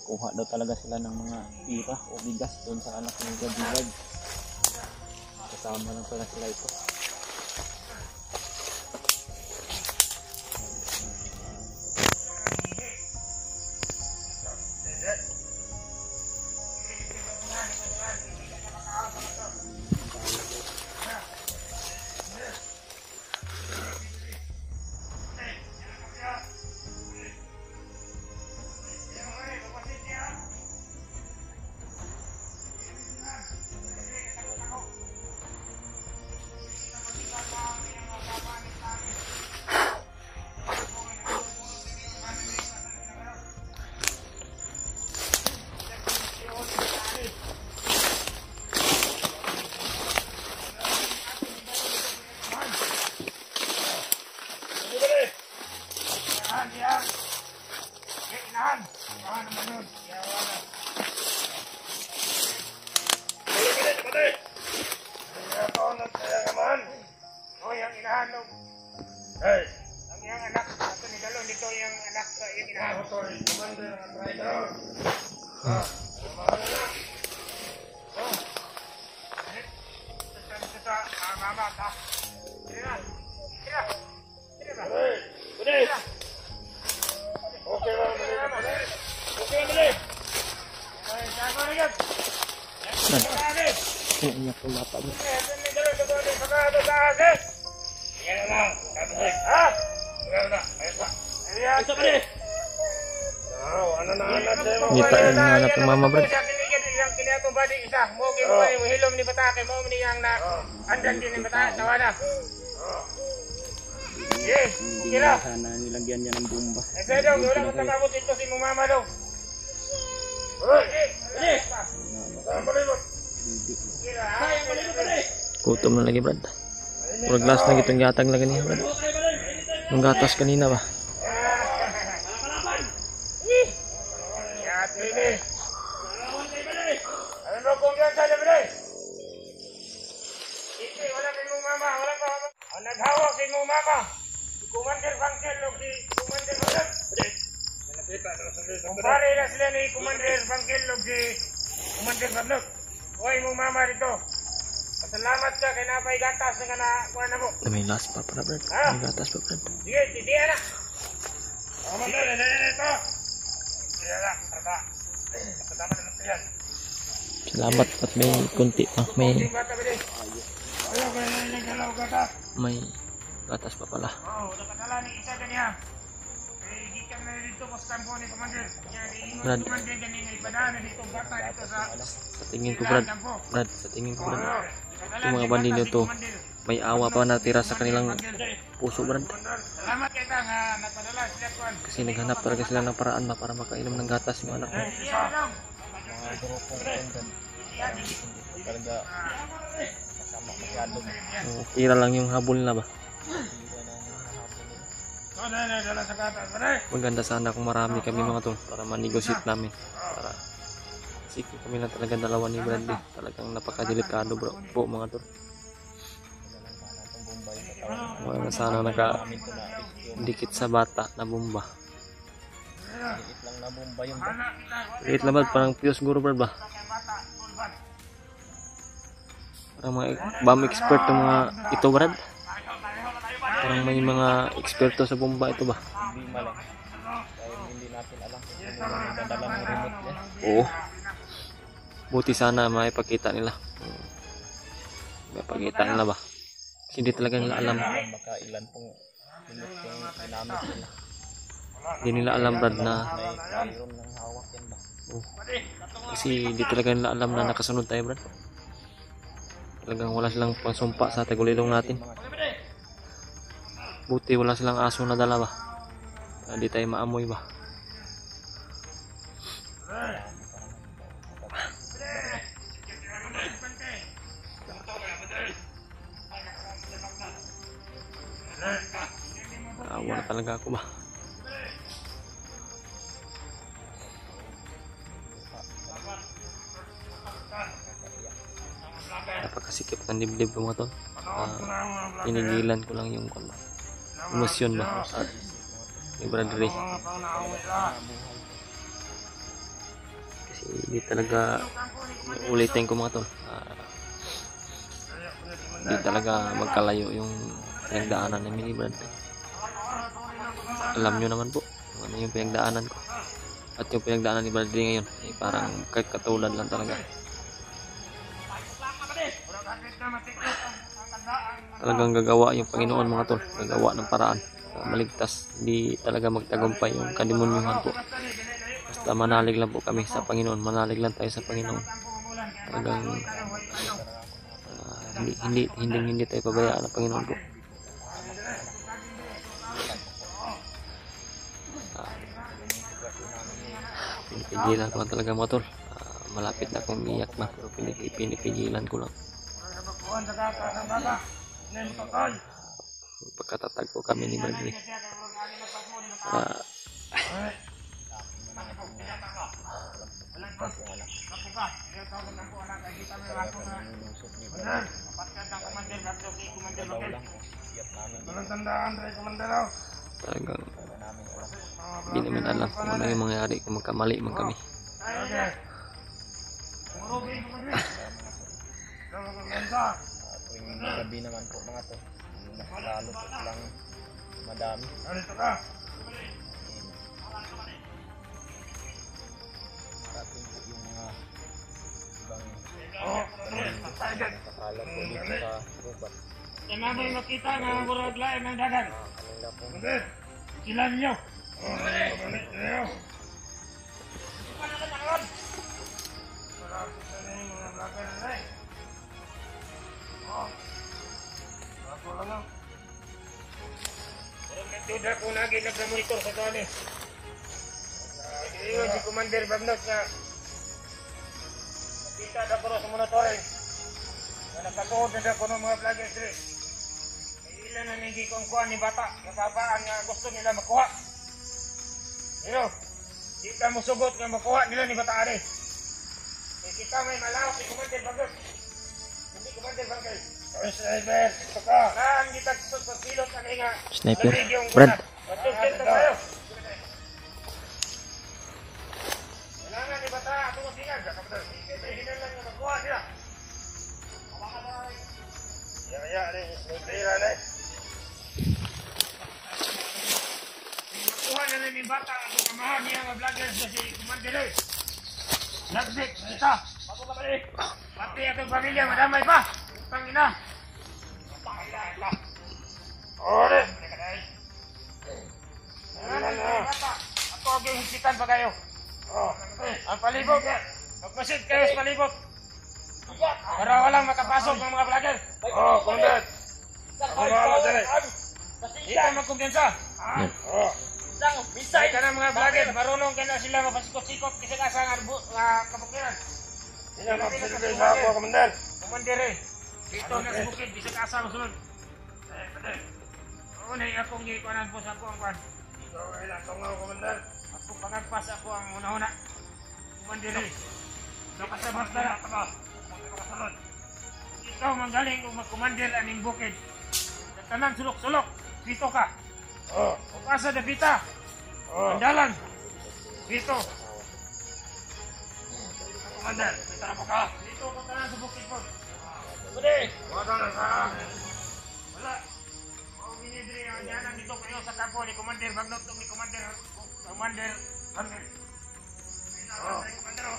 kuha daw talaga sila ng mga pira o bigas doon sa anak ng Gabilag. Kasama lang pala sila ito. Kaya po mata mo. Ngita yung hanap ng mama, Brad. Sana nilagyan niya ng bomba. Kutom na lagi, Brad. Puro glass na itong gatang lagi niya, Brad. Yung gatas kanina ba? Naghawak kay mo mama. Commander Bangkel o si Commander Badot. Kumpare na sila ni Commander Bangkel o si Commander Badot. Hoy mo mama dito. Pasalamat ka kay napay gatas nga na kuha na mo. May last pa para, Brad. May gatas pa, Brad. Sige, titiya na. Komander, ito. Kaya lang, tata. Tama na lang yan. Salamat at may kunti pa. May gatas pa pala. nakadala ni isa ganyan. Gikan na dito sa kampo ni Commander. Brad. Commander ganyan ipadaan dito bata dito sa Sa tingin ko Brad, sa tingin ko Brad, itong mga bandido to, may awa pa natira sa kanilang puso Brad. Salamat kay ta nga nagpadala sila kuan. Kasi naghanap talaga sila ng paraan ba para makainom ng gatas yung anak mo. Mga grupong content. Talaga kasama masyado. Tira lang yung habol na ba. Dala sa gatas, pare. Maganda sana kung marami kami mga tol para manegosite namin. Para sige kami lang talaga dalawa ni Bradley. Talagang napakadelikado bro po mga tol. Wala sana naka dikit sa bata na bomba. Liit lang na bomba yung Liit lang ba? Parang fuse guro Brad ba? Parang mga bomb expert yung mga ito Brad. Parang may mga eksperto sa bomba ito ba? bima lang. Dahil hindi natin alam kung sino yung dadala ng remote niya. Oo. Buti sana maipakita nila. Maipakita nila ba? Kasi hindi talaga nila alam. Baka ilan pong remote yung ginamit nila. Hindi nila alam Brad na Mayroon ng hawak yan ba? kasi hindi talaga nila alam na nakasunod tayo Brad. Talagang wala silang pansumpa sa tagulilong natin. Buti wala silang aso na dala ba? Hindi tayo maamoy ba? Awa na talaga ako ba? Napakasikip ng dibdib ko mga tol. Pinigilan ko lang yung emosyon ba at yung Bradley. Kasi hindi talaga ulitin ko mga tol. Hindi talaga magkalayo yung pinagdaanan namin ni Bradley. Alam nyo naman po kung ano yung pinagdaanan ko. At yung pinagdaanan ni Bradley ngayon ay parang katulad lang talaga. Talagang gagawa yung Panginoon mga tol. Gagawa ng paraan maligtas. Hindi talaga magtagumpay yung kademonyuhan po. Basta manalig lang po kami sa Panginoon. Manalig lang tayo sa Panginoon. Talagang hindi tayo pabayaan ng Panginoon po. Pinipigilan ko lang talaga mga tol. Malapit na akong iyak na pero pinipigilan ko lang. Pagkatatag ko kami ni Bradley. Talagang hindi namin alam kung ano yung mangyari kung magkamali man kami. Tuwing gabi naman po mga to. Mas lalo po silang madami. Ating po yung mga ibang nakakalap po dito sa gubat. Kaya may makita nga murag lain ng dagan. Kanila po Sila ninyo. Tidak ko lagi nagmonitor sa tani. Iyo si Commander Bagnos nga kita na ko sa monitoring. Nakatuod na ko ng mga vlogger diri. Ilan na hindi kong kuha ni bata. Nakapaan nga gusto nila makuha. Iyo, kita mo sugot nga makuha nila ni bata ari. Kita may malawak si Commander Bagnos. Hindi Commander Bagnos. Sniper, suka. Naan kita sa pilot na nga. Sniper, Brad. Kailangan ni bata ato masingan. Hinan lang nga magkuha sila. Ya, rin. Sniper na. Magkuha na lang ni ni bata ang kamahan niya mga vlogger sa si Commander eh. Nagsik, isa. Ako ka pala eh. Pati atong pamilya, madamay pa. Tangina. Tangina. Ore. Ako ang higpitan pa kayo. Ang palibot. Magmasid kayo sa palibot. Para walang makapasok ng mga vlogger. Commander. Ako bahala dyan eh. Hindi ka magkumpiyansa. Misay ka na mga vlogger. Marunong ka na sila mapasikot-sikot kasi kasang kabukiran. Hindi na magsilbi sa ako, Commander. Commander eh. Dito na sa bukid, bisa kasang sunod. Oo na akong gikuanan po sa ako ang kwan. Ikaw ay natungaw, Commander. Ako pangagpas ako ang una-una. Commander eh. So kasabas na na ka. Ikaw manggaling kung mag-commander aning bukid. Sa tanan sulok-sulok. Dito ka. O kasa dapita. Andalan. Dito. Commander, kita na po ka. Dito ka tanan sa bukid po. Pwede. Wala na sa akin. Wala. O binidri ang dyanan dito kayo sa kampo ni Commander Bagnot ni Commander Hangel. Commander o.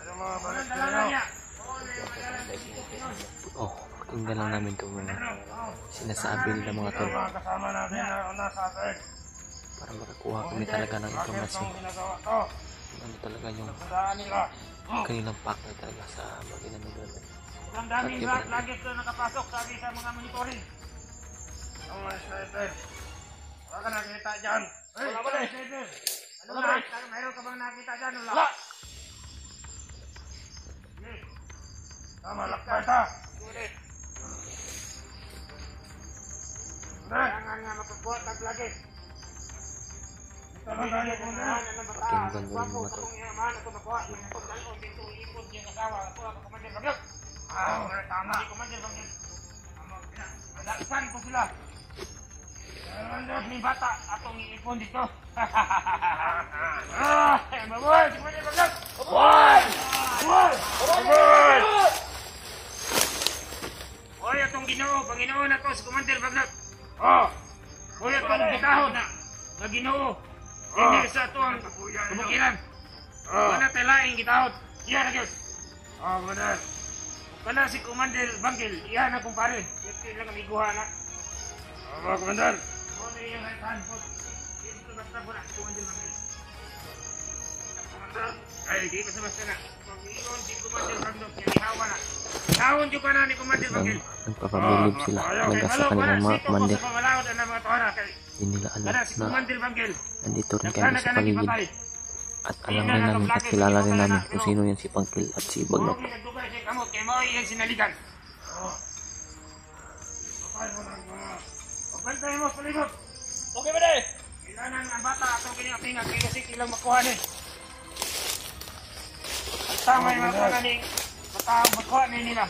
Ano mga Anong balik dalalan nyo? niya? Oo na yung madalan dito Pinoy. Oh, pakinggan lang namin itong mga sinasabi nila mga tol Mga kasama natin na nasa atin. para makakuha kami talaga ng impormasyon. Bakit ginagawa to? Ano talaga yung Tandaan nila. kanilang pakay talaga sa mag-ina ni Brad. Ang daming vloggers na nakapasok sabi sa mga monitoring. Ang mga sniper. Wala ka nakita dyan. Wala ba na? Ano ba? Mayroon ka bang nakita dyan? Wala. Tama, lakbay ta. Kailangan nga makakuha tag lagi. Tama tayo, Commander. Pakinggan din yung mga tol. Tama. Malaksan ko sila. May bata atong iipon dito. Mabuhay! Commander Bagnot! Mabuhay! Mabuhay! Hoy, atong Ginoo, Panginoon na to si Commander Bagnot. Hoy, atong bitahon na Ginoo. Hindi sa ito ang kabukiran. Wala tayo laing gitahon. Iyan na Diyos. Commander. Kana si Commander Bangkil, iyan na kumpare. Ito lang kami guha na. Tama, Commander. Ano yung hatahan po? Dito basta po na, Commander Bangkil. Ay, di basta na. Pag-iyon si Commander Bagnot, yan ihawa na. Ihawon dyo ka na ni Commander Bangkil. Nagpapabilib sila talaga sa kanilang mga commander. Pamalawad ang mga tohara kay Hindi nila alam kana si na Commander Bangkil. nandito rin kami sa paligid. At alam rin namin at kilala rin namin kung sino yung si Pangkil at si Bagnot. Huwag nagdugay siya kamot, kaya mo iyan sinaligan. Pagpantay mo, palibot. Okay ba dahil? Kailangan ang bata atong kinapingat, kaya kasi ilang makuha ni. At tama yung makuha ni, makuha ni nila.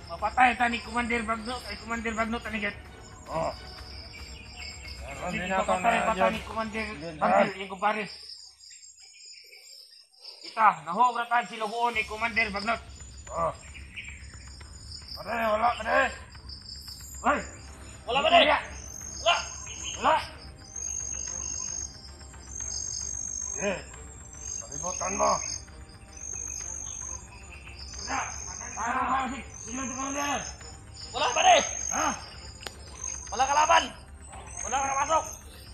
Mapatay ta ni Commander Bagnot, ay Commander Bagnot anigit. Hindi patay ni Commander Bagnot, yung kumpares. Ita, nahugratan si Lubuon ni Commander Bagnot. Pare, wala, pare. Hoy! Wala ba dahil? Wala! Wala! Palibutan mo. Wala! Parang makasik! Sino ito Commander? Wala ba dahil? Ha? Wala kalaban. Wala ka napasok.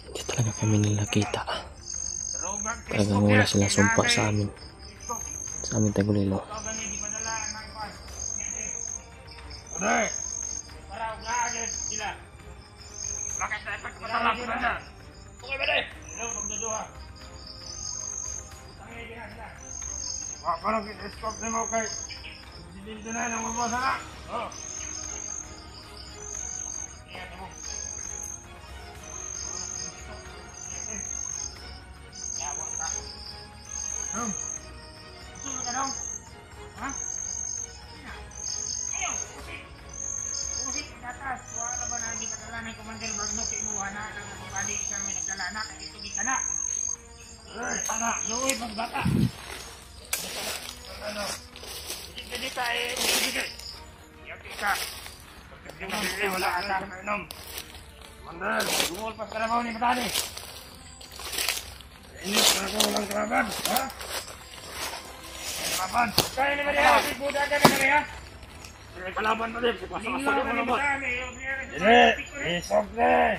Hindi talaga kami nila kita. Talagang wala silang sumpa sa amin. Sa amin Tagulilo. Pare. Para ugaagad sila. Bakit tayo pagpatalap na na? Okay ba dahil? Hello, pagduduha. Tangay din na sila. Parang escort mo kay Presidente na ng mabuasa na. Ingat mo. Yawa ka. Gusto ka daw? Ha? Ayaw, pusik. Pusik ang gatas. Wala ba na hindi katala ng Commander Bagnot kay Imuha na ng mga badi isang may nagdala na kay ito ka na. Tanga, luoy pagbata. Ano? Hindi tayo ibigay. Yaki ka. Pagkakabili wala ata. Mainom. Commander. Gumulpas ka na ba ni Matani? Ini aku ulang kelaban, ha? Kelaban. Kaya naman yan, si Buda ka na ya. Kelaban tadi, pasok-pasok mo naman. Ini, isog na.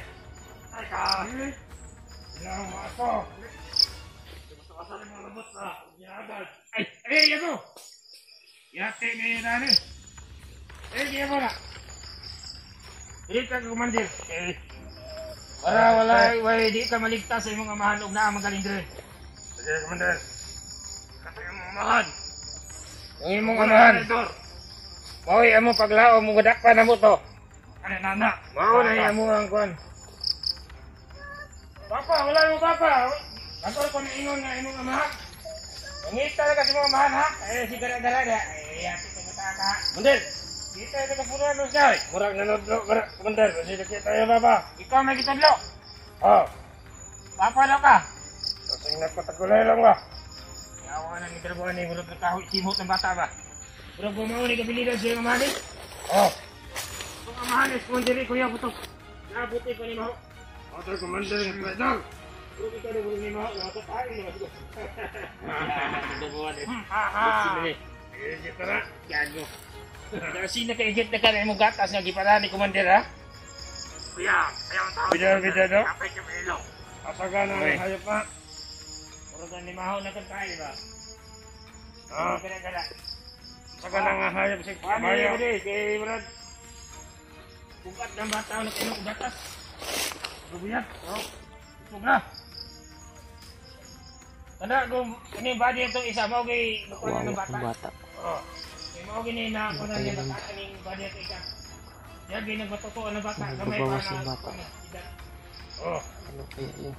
Ay ka. Ilang maso. Pasok-pasok mo lubot na. Ay, ako. Yate ni nani. Kaya mo na. Hindi ka kumandir. Para wala, di ka maligtas sa imong amahan ug naa magaling dire. Sige, Commander. Kasi imong amahan. Yung imong amahan. Mao'y amo paglao mo gadakpan na mo to. Ano nana? Mao na amo ang kuan. Papa, wala mo papa. Ako ko ingon nga imong amahan. Ngita ka sa imong amahan ha. Si gara-gara da. Ati ko ka. Commander. Kita ito kapunan ng sky. Murag nanodlo, Commander. Kasi nakita tayo, Papa. Ikaw may kitadlo. Oo. Papa daw ka. Kasing nagpatagulay lang ba? Yawa na ni Trabuan ni murag nakahoy simot ng bata ba? Murag bumaw ni kabilidan siya ng amahanis? Oo. Kung amahanis, Commander, kuya po ito. Nabuti pa ni Maho. Oto, Commander, ng Trabuan. Pero ikaw na murag ni Maho. Nakatapain naman ito. Trabuan eh. Sige, tara. Gago. Kasi naka-igit na ka na imong gatas nga gipara ni Commander ha? Kuya, ayaw tao. Bida do? Kapay ka mailo. Asaga na ang hayop pa. Puro ka limahaw na kang tayo ba? Oo. Kada. Asaga na nga hayop si Mayo. Ano yun kay Brad? Bukat ng bata na kinong gatas. Rubiyat. Oo. Ito na. Kada kung ini body itong isa mo kay lukunan ng bata. Oo. Mau gini na ako na niya nakakaning badya ka ika. Yan ginagmatutuan ng bata. Kamay pa na bata. Oh. Ano kaya yun?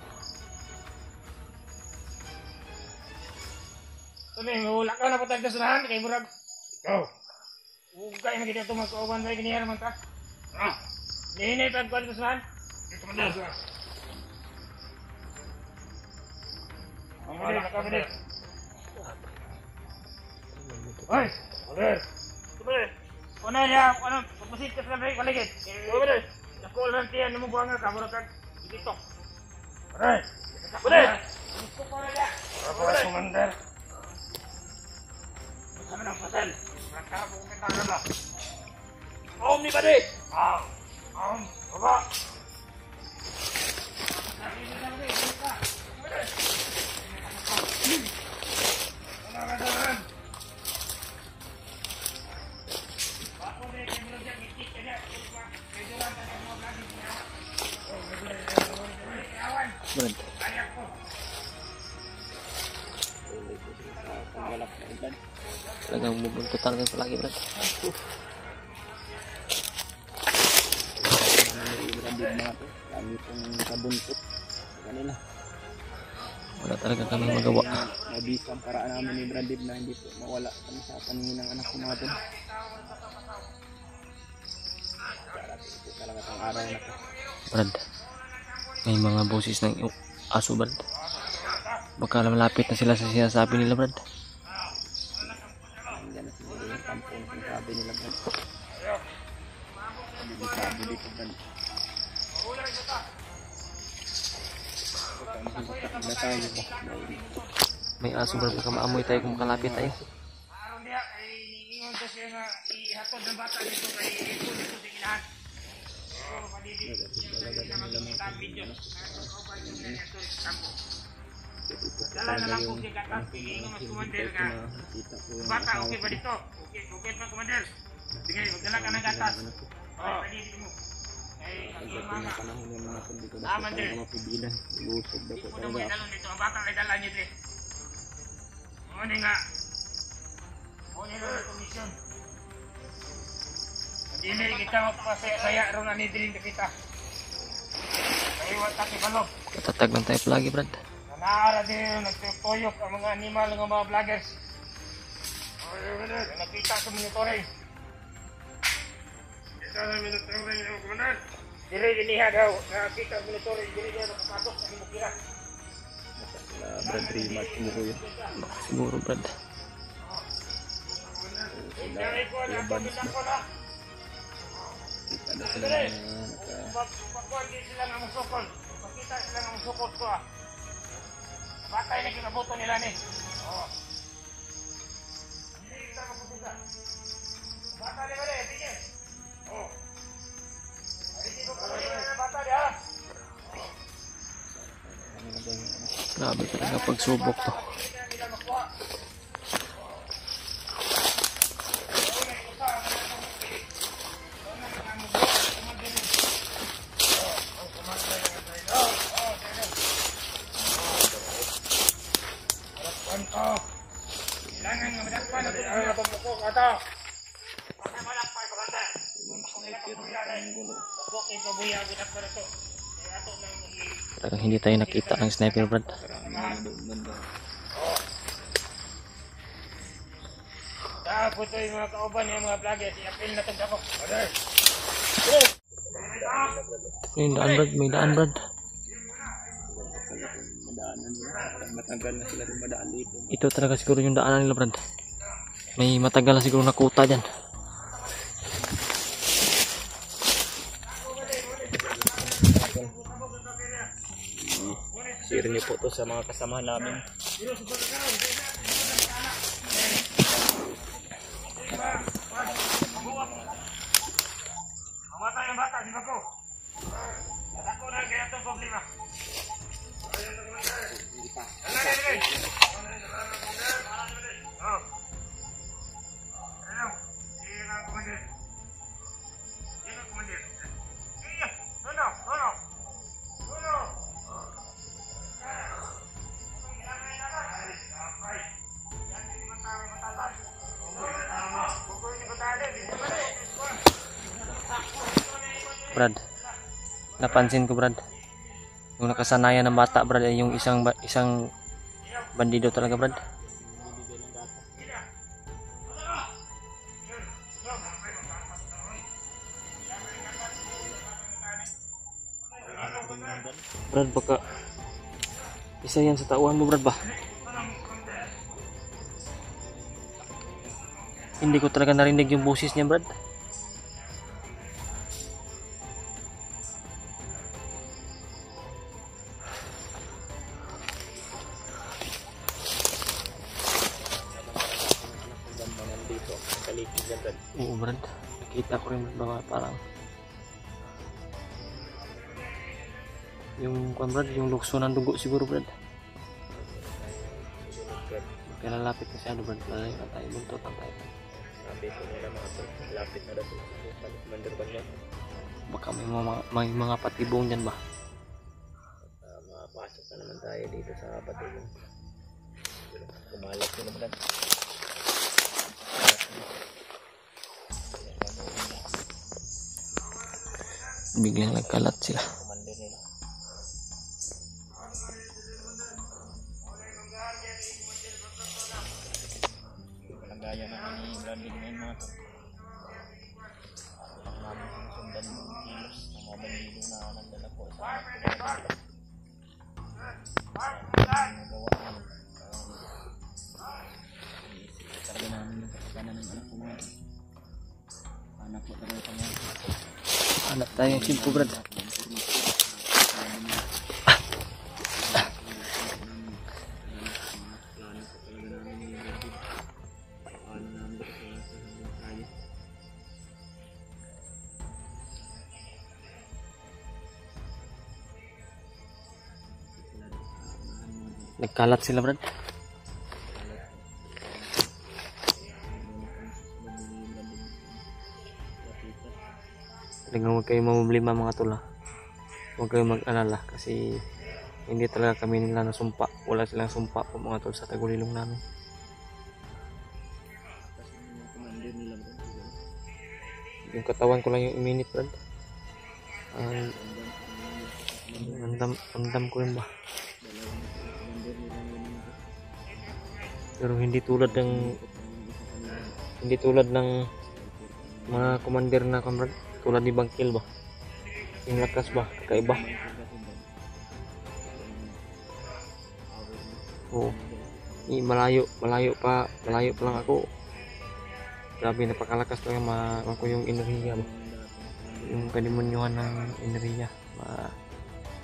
Sabi, wala ka na patag kasanahan kay Murag. Ikaw. Huwag kayo magiging ito magkauban sa ikiniyar man ka. Nihinay tag ko kasanahan. Ito man na. Wala ka ba din? Hoy! Commander! Commander! Ano niya? Ano? Pagpasit ka sa kaligid. Commander! Nakul lang tiyan na mo buwang nga kamura kag dito. Commander! Commander! Gusto ko na niya! Commander! Kami ng pasal. Nagkarap ko kita ka na. Om ni Bade! Om! Baba! Brad. Talagang bubuntutan ka palagi, Brad. Kami pong kabuntut kanila. Wala talaga kami magawa. Mabisa ang paraan namin ni Brandon na hindi po mawala kami sa paningin ng anak ko natin. Darating po talaga ang araw na to. Brad, may mga boses ng aso, Brad. Baka malapit na sila sa sinasabi nila, Brad. Nandiyan na siguro yung kampo na sinasabi nila, Brad. Sabi dito, Brad. May aso, Brad. Baka maamoy tayo kung makalapit tayo. Araw niya ay ingon ko siya nga ihatod ng bata dito kay Ipon dito sa inahan. Oo, padidit. Talaga nila mga video. Dala na lang kung siya katas. Ingon mas Commander ka. Bata, okay ba dito? Okay pa Commander. Sige, magdala ka ng gatas. Oo, padidit mo. Ay, ang iyong mama. Aman din. Ipon mo yung dalon dito. Ang bata ay dala niyo din. Ano nga? Ano nga komisyon? Hindi kita magpasaya ron na nidiling na kita. Naiwan tayo balog. Tatag lang tayo palagi, Brad. Nanaara din nagtutuyok ang mga animal ng mga vloggers. Nakita sa monitoring. Kita sa monitoring ng kumanan. Dili diniha daw. Nakita sa monitoring. Dili niya nakapasok sa himukira. Brad, rematch mo ko yun. Baka siguro, Brad. Dari ko na pagkitak ko na. Kita na sila na Pagkuhan din sila ng musukol. Pakita sila ng musukol ko ah. Patay na kinabuto nila ni. Oh. Hindi kita maputuga. Bata di ba rin? Sige. Oh. Ay, hindi ko kalagin na bata di ha. Grabe talaga pagsubok to. Kailangan nga madakpan na ito ang pagbuko kata. Baka malakpay ko kata. Bukin ko buya, ginakpan na ito. Ato lang Talagang hindi tayo nakita ng sniper, Brad. po ito yung mga kauban yung mga vlogger. I-appeal na itong ako. May daan, Brad. May daan, Brad. Matagal na sila dumadaan dito. Ito talaga siguro yung daanan nila, Brad. May matagal na siguro nakuta dyan. Share niyo po to sa mga kasamahan namin. Mamatay ang bata, di ba ko? Ako na kaya itong problema. Brad, napansin ko, Brad, yung nakasanayan ng bata, Brad, ay yung isang bandido talaga, Brad. Brad, baka isa yan sa tauhan mo, Brad, ba? Hindi ko talaga narinig yung boses niya, Brad. Oo, Brad. Nakita ko rin mga parang yung Brad, yung lukso ng dugo siguro, Brad. Kaya lalapit na siya, Brad. Lalayo na tayo, buntot na tayo. Sabi ko nila mga to, lapit na daw sila sa Commander Banyan. Baka may mga patibong dyan ba? Mapasok na naman tayo dito sa patibong. Kumalat ko naman. Biglang nagkalat sila. Commander nila. Kalagaya naman ni Brandon ngayon mga to. Ang namin sinusundan ng kilos ng mga bandido na nandala po sa nagawa namin. Talaga namin yung kapaganan ng anak ko mga anak ko talaga kami. Anak tayo yung simpo, Brad. Nagkalat sila, Brad. Talagang huwag kayong mamumblima, mga tula. Huwag kayong mag-alala kasi hindi talaga kami nila nasumpa. Wala silang sumpa po, mga tol, sa tagulilong namin. Yung katawan ko lang yung iminit, Brad. Andam ko rin ba? Pero hindi tulad ng mga commander na, Brad. Tulad ni Bangkil ba? Yung lakas ba? Kakaiba. Oo. Malayo pa lang ako. Grabe, napakalakas talaga ako yung enerhiya ba? Yung kadimonyohan ng enerhiya.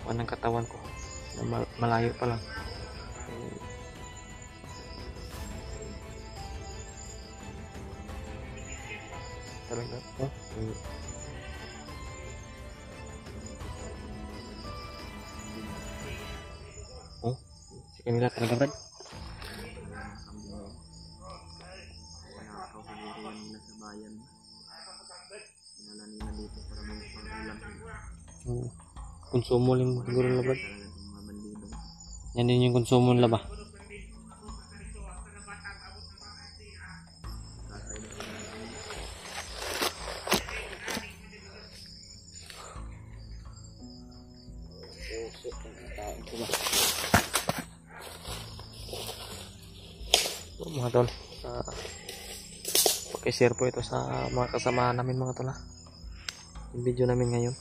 Ng katawan ko. Malayo pa lang. Talaga. Oh, sa kanila talaga, Brad. Panakaw siguro yan nila sa bayan. Dinala nila dito para magpang-ulam. Konsumo lang siguro nila, Brad. Talaga itong mga bandido. Yan din yung konsumo nila ba? Tatay na sila ng Puso ng tao ito ba? So, mga tol, pakishare po ito sa mga kasamahan namin mga tol, yung video namin ngayon.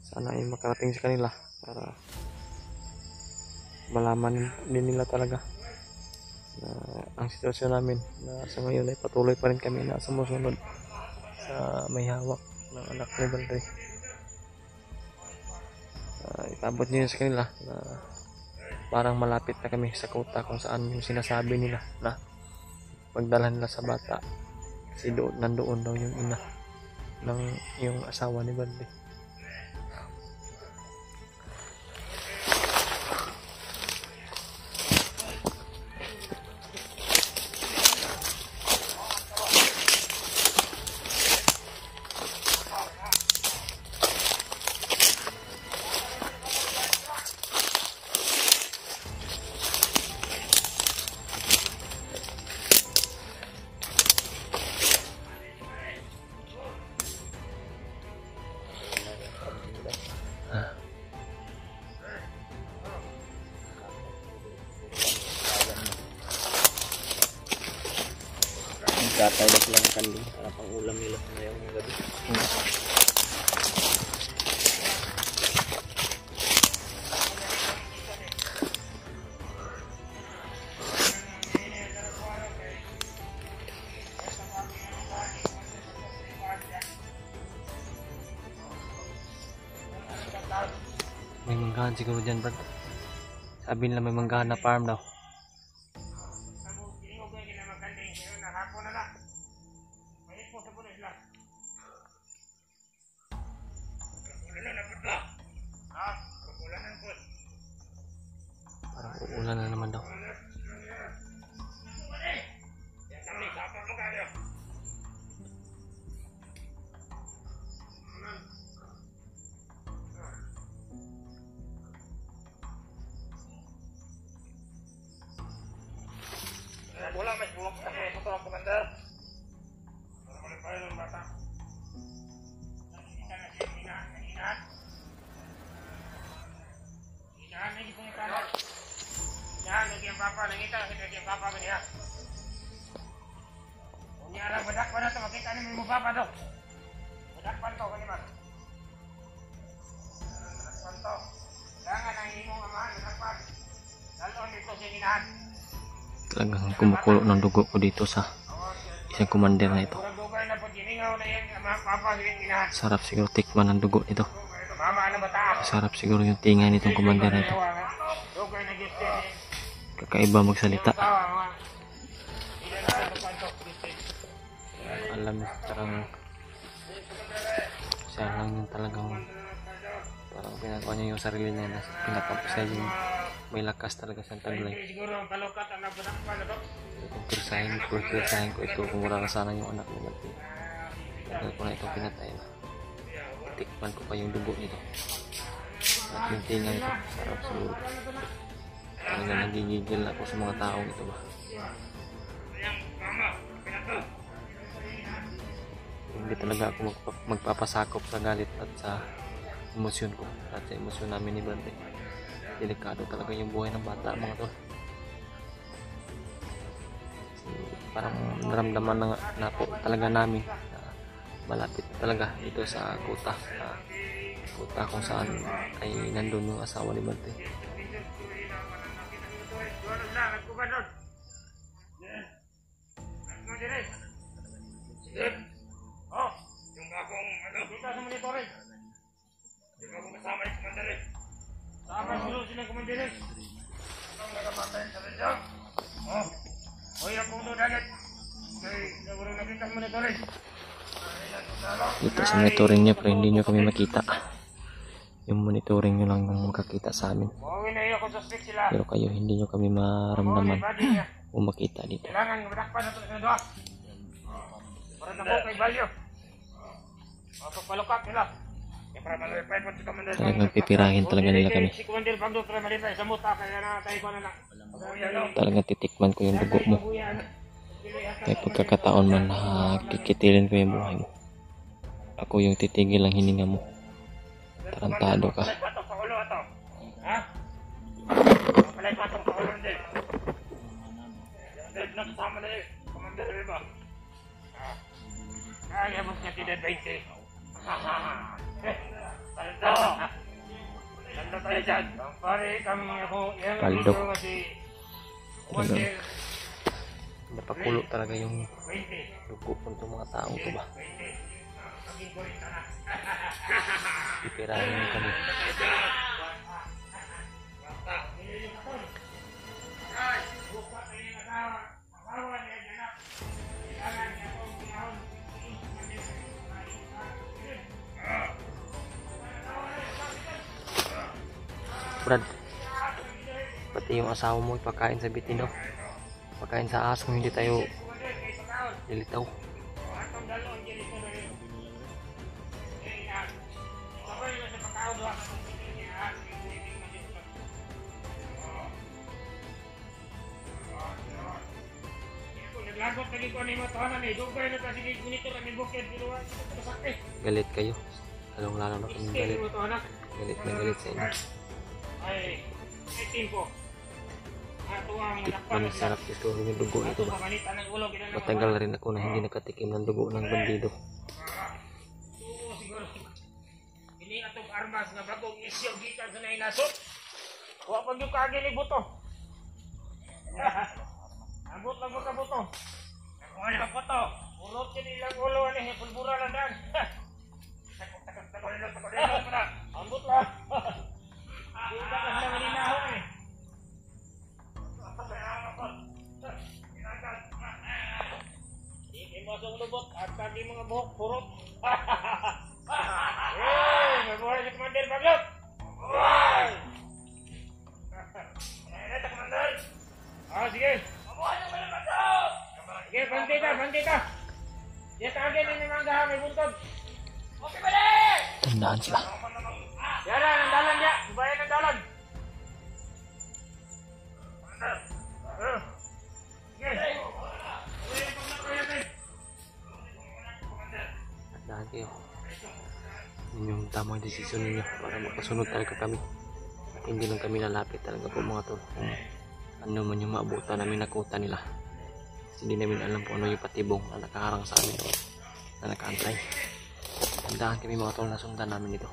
Sana ay makarating sa kanila para malaman din nila talaga na ang sitwasyon namin na sa ngayon ay patuloy pa rin kami na sumusunod sa may hawak ng anak ni Balde. Ipabot niyo sa kanila na parang malapit na kami sa kuta kung saan yung sinasabi nila na pagdalhan nila sa bata kasi nandoon daw yung ina ng yung asawa ni Balde. Tatay na sila ng kanding para pang ulam nila ngayong gabi. May manggahan siguro dyan, Brad. Sabi nila may manggahan na farm daw. Parang uulan na naman daw. Wala may buwak sa ito ang komandar. Para malipay ng bata. Nakikita na siya hinahan. Hinahan lagi pong itanong. Hinahan lagi ang papa. Nakita lagi ang papa niya. Kung niya lang badakpan na ito, makita namin mo papa to. Badakpan to, kanima. Badakpan to. Kailangan ang imong amahan, badakpan. Lalon dito siya hinahan. Talagang kumukulo ng dugo ko dito sa isang commander na ito. Sarap siguro tikman ng dugo nito. Sarap siguro yung tingay nitong commander na ito. Kakaiba magsalita. Alam mo, parang siya lang yung talagang parang pinagawa niya yung sarili niya na pinatapos niya yung may lakas talaga sa taglay. Kung kursahin ko ito, kung wala na sana yung anak mo. Tagal ko na itong pinatay na. Tikman ko pa yung dugo nito. At yung tinga nito, sarap siguro. Talaga nagigigil ako sa mga taong ito ba. Hindi talaga ako magpapasakop sa galit at sa emosyon ko. At sa emosyon namin ni Brande. Delikado talaga yung buhay ng bata mga tol. Parang naramdaman na po talaga namin na malapit talaga dito sa kuta. Kuta kung saan ay nandun yung asawa ni Bante. Oh, yung akong kita sa monitoring. Yung akong kasama yung komandare. Sama sila ng komandare. sa monitoring niya pero hindi nyo kami makita. Yung monitoring nyo lang yung makakita sa amin. Mawin na iyo kung suspect sila. Pero kayo hindi nyo kami maramdaman Body niya. o makita dito. Kailangan madakpan na ito sa doha. Para na po kay Balyo. Pagpalukak nila. Para malipay po si Commander. Talagang pipirahin talaga nila kami. Si Commander Pagdo para malipay sa muta kaya na tayo ko na na. Talagang titikman ko yung dugo mo. Kaya pagkakataon man kikitilin ko yung buhay mo. Ako yung titigil ang hininga mo. Tarantado ka. Palay patong sa ulo ato. Ha? Palay patong sa ulo din. Nagsama na eh. Commander ba? Kaya mo siya tinad 20. Tanda tayo dyan. Pare kami ako. Paldo. Si Commander Napakulo talaga yung 20. dugo po itong mga taong ito ba. Pipirahin nyo kami. Brad, pati yung asawa mo ipakain sa bitin daw. Pakain sa aso, hindi tayo lilitaw. Naglagot lagi ko ni mo tahanan eh. Dugay na kasi ginito ra ni bukid pero sakit. Galit kayo. Lalong lalo na kami galit. Mo tahanan. Galit na galit sa inyo. Ay, timpo. Ato ang Tikman sarap ito yung dugo nito ba. Matagal na rin ako na hindi nakatikim ng dugo ng bandido. Oo, siguro. Ini atong armas nga bagong isyo gikan sa nainasot. Wa pag yung kagi ni buto. Ambot lang mo ka buto. Wala pa to. Urot yun ilang ulo ni pulbura lang dan. Ambot lang. Kita ka sa maninaho eh. Hindi mo asong lubot at tadi mga buhok purot. Mabuhay si Commander Baglot. Ito Commander. Sige. Mabuhay si Commander Baglot. Sige, banti ka. Dia tagay na yung mga may buntod. Okay ba rin? Tandaan sila. Yan na, nandalan niya. Bayan ng dalan. Tandaan kayo. Yun yung tamang desisyon ninyo para makasunod talaga kami. At hindi lang kami lalapit talaga po mga tol. Ano man yung maabutan namin nakuta nila. Kasi hindi namin alam kung ano yung patibong na nakaharang sa amin na nakaantay. Tandaan kami mga tol na sundan namin ito.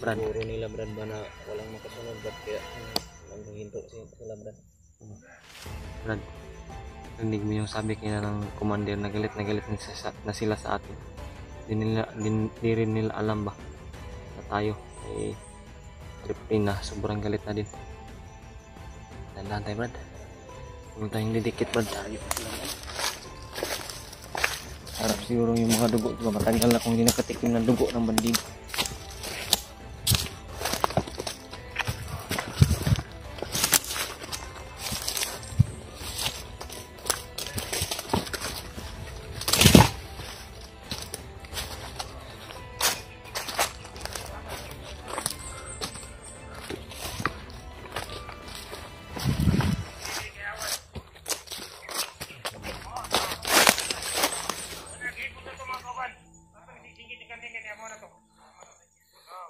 Brad, puro nila Brad ba na walang makasunod Brad kaya hanggang hinto sila Brad. Brad, narinig mo yung sabi kina ng commander na galit na sila sa atin. Di rin nila alam ba na tayo ay trip na sobrang galit na din. Tandaan tayo Brad. Huwag tayong didikit Brad. Harap siguro yung mga dugo. Diba matagal na kung hindi nakatikim ng dugo ng bandido.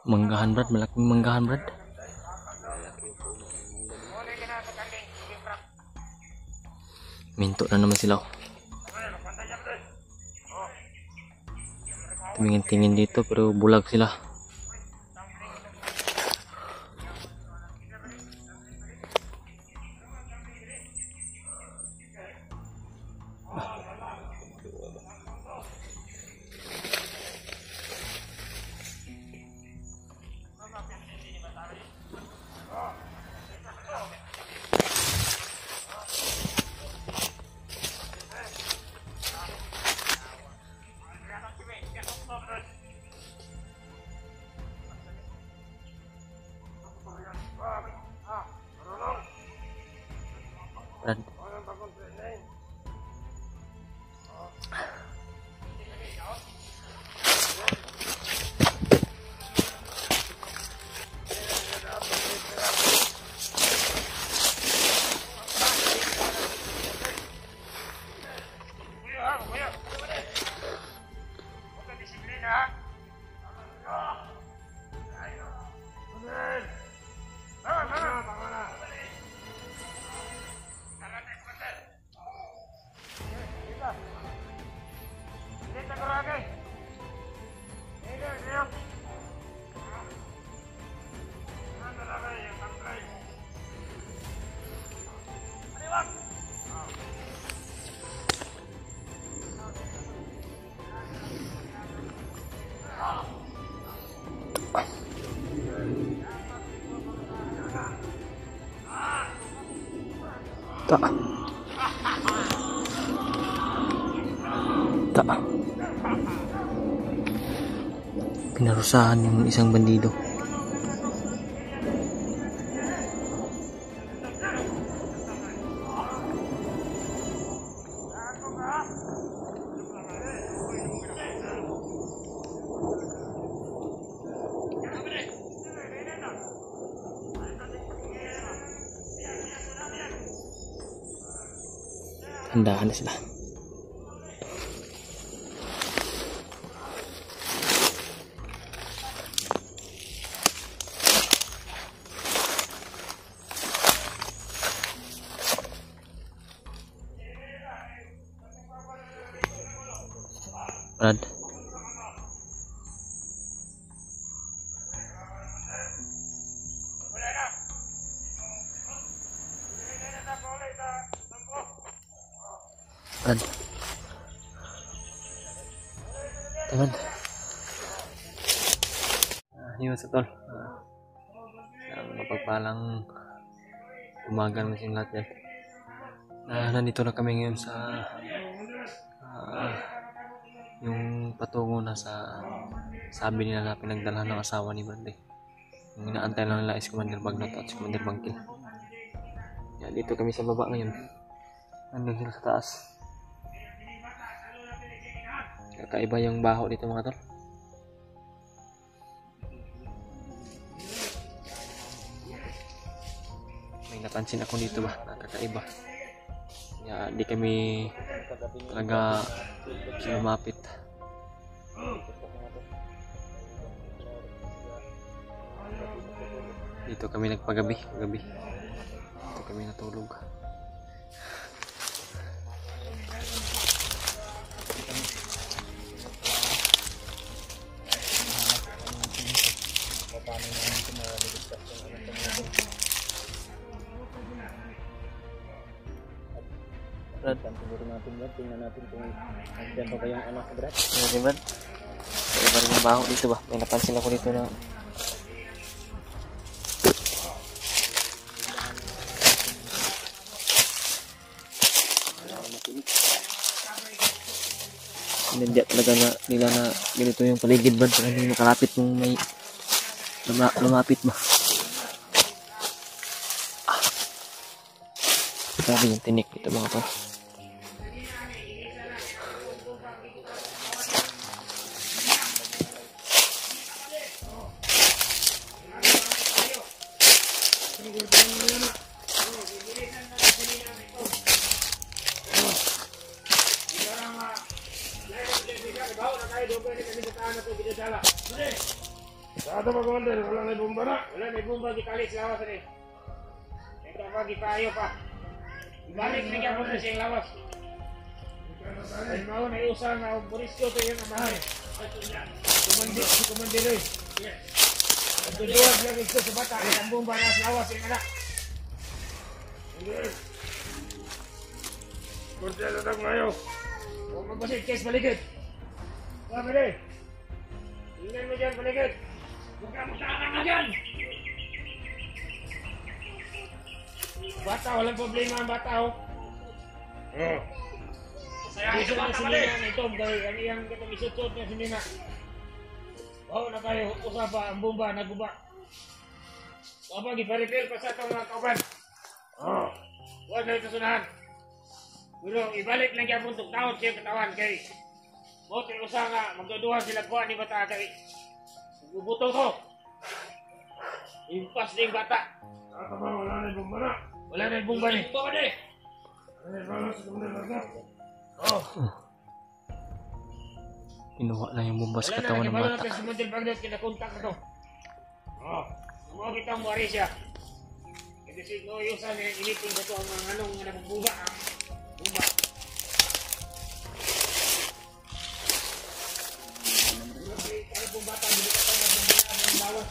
Manggahan Brad, malaking manggahan Brad. Minto na naman sila. Tumingin-tingin dito pero bulag sila. Ta. Ta. Pinarusahan yung isang bandido. Handaan na sila. Brad. Brad. Teman. Yun sa tol. Mapagpalang umaga naman silang lahat yan. Nandito na kami ngayon sa yung patungo na sa sabi nila na pinagdalhan ng asawa ni Brad. Yung inaantay lang nila is Commander Bagnot at si Commander Bangkil. Yan, dito kami sa baba ngayon. Nandun sila sa taas. Kakaiba yung baho dito mga tol. May napansin ako dito ba, nakakaiba. Kaya di kami talaga lumapit. Dito kami nagpagabi, dito kami natulog. Brad, siguro natin Brad, tingnan natin kung nandiyan pa ba yung anak ko Brad. Hindi Brad, iba rin yung baho dito ba, may napansin ako dito na hindi talaga na nila na ganito yung paligid Brad, para hindi makalapit kung may lumapit ba. Grabe yung tinik dito mga tol. Sa ato pa Commander, wala may bomba na. Wala may bomba di kalis lawas rin. Ito pa gipayo pa. Ibalik na kaya po na siyang lawas. Ay mao na iusa na ang Borisco to yung amahan. Commander eh. At tuduwag lang ito sa bata. Ang bomba na sa lawas yung anak. Kunti na tag ngayon. Huwag magbasit case baligid. Pabili. Tingnan mo dyan baligid. Huwag ka magtatang na dyan! Bata, walang problema ang bata, oh. Oo. Sayahin sa bata mali! Ito, ang iyang katong isutod niya sinina. Wow, na kayo, usapa, ang bomba, naguba. Wapa, gipa-repair pa sa itong mga kauban. Oo. Huwag na ito sunahan. Pero, ibalik lang kaya puntok taon siya katawan kay Mote usa nga, magduduhan sila kuha ni bata kay bubuto ko. Impas ding bata. Bata ba wala na bomba na? Wala na bomba ni. Bomba ni. Ano ba sa kumanda na? Oh. Kinuha na yung bomba sa katawan ng bata. Wala na si Model Bagdad kinakontak na to. Oh. Mo kitang wari siya. Kasi si no yung sa initing sa to ang mga anong nga nagbuga ang bomba. Bata dito ka na ng lawas.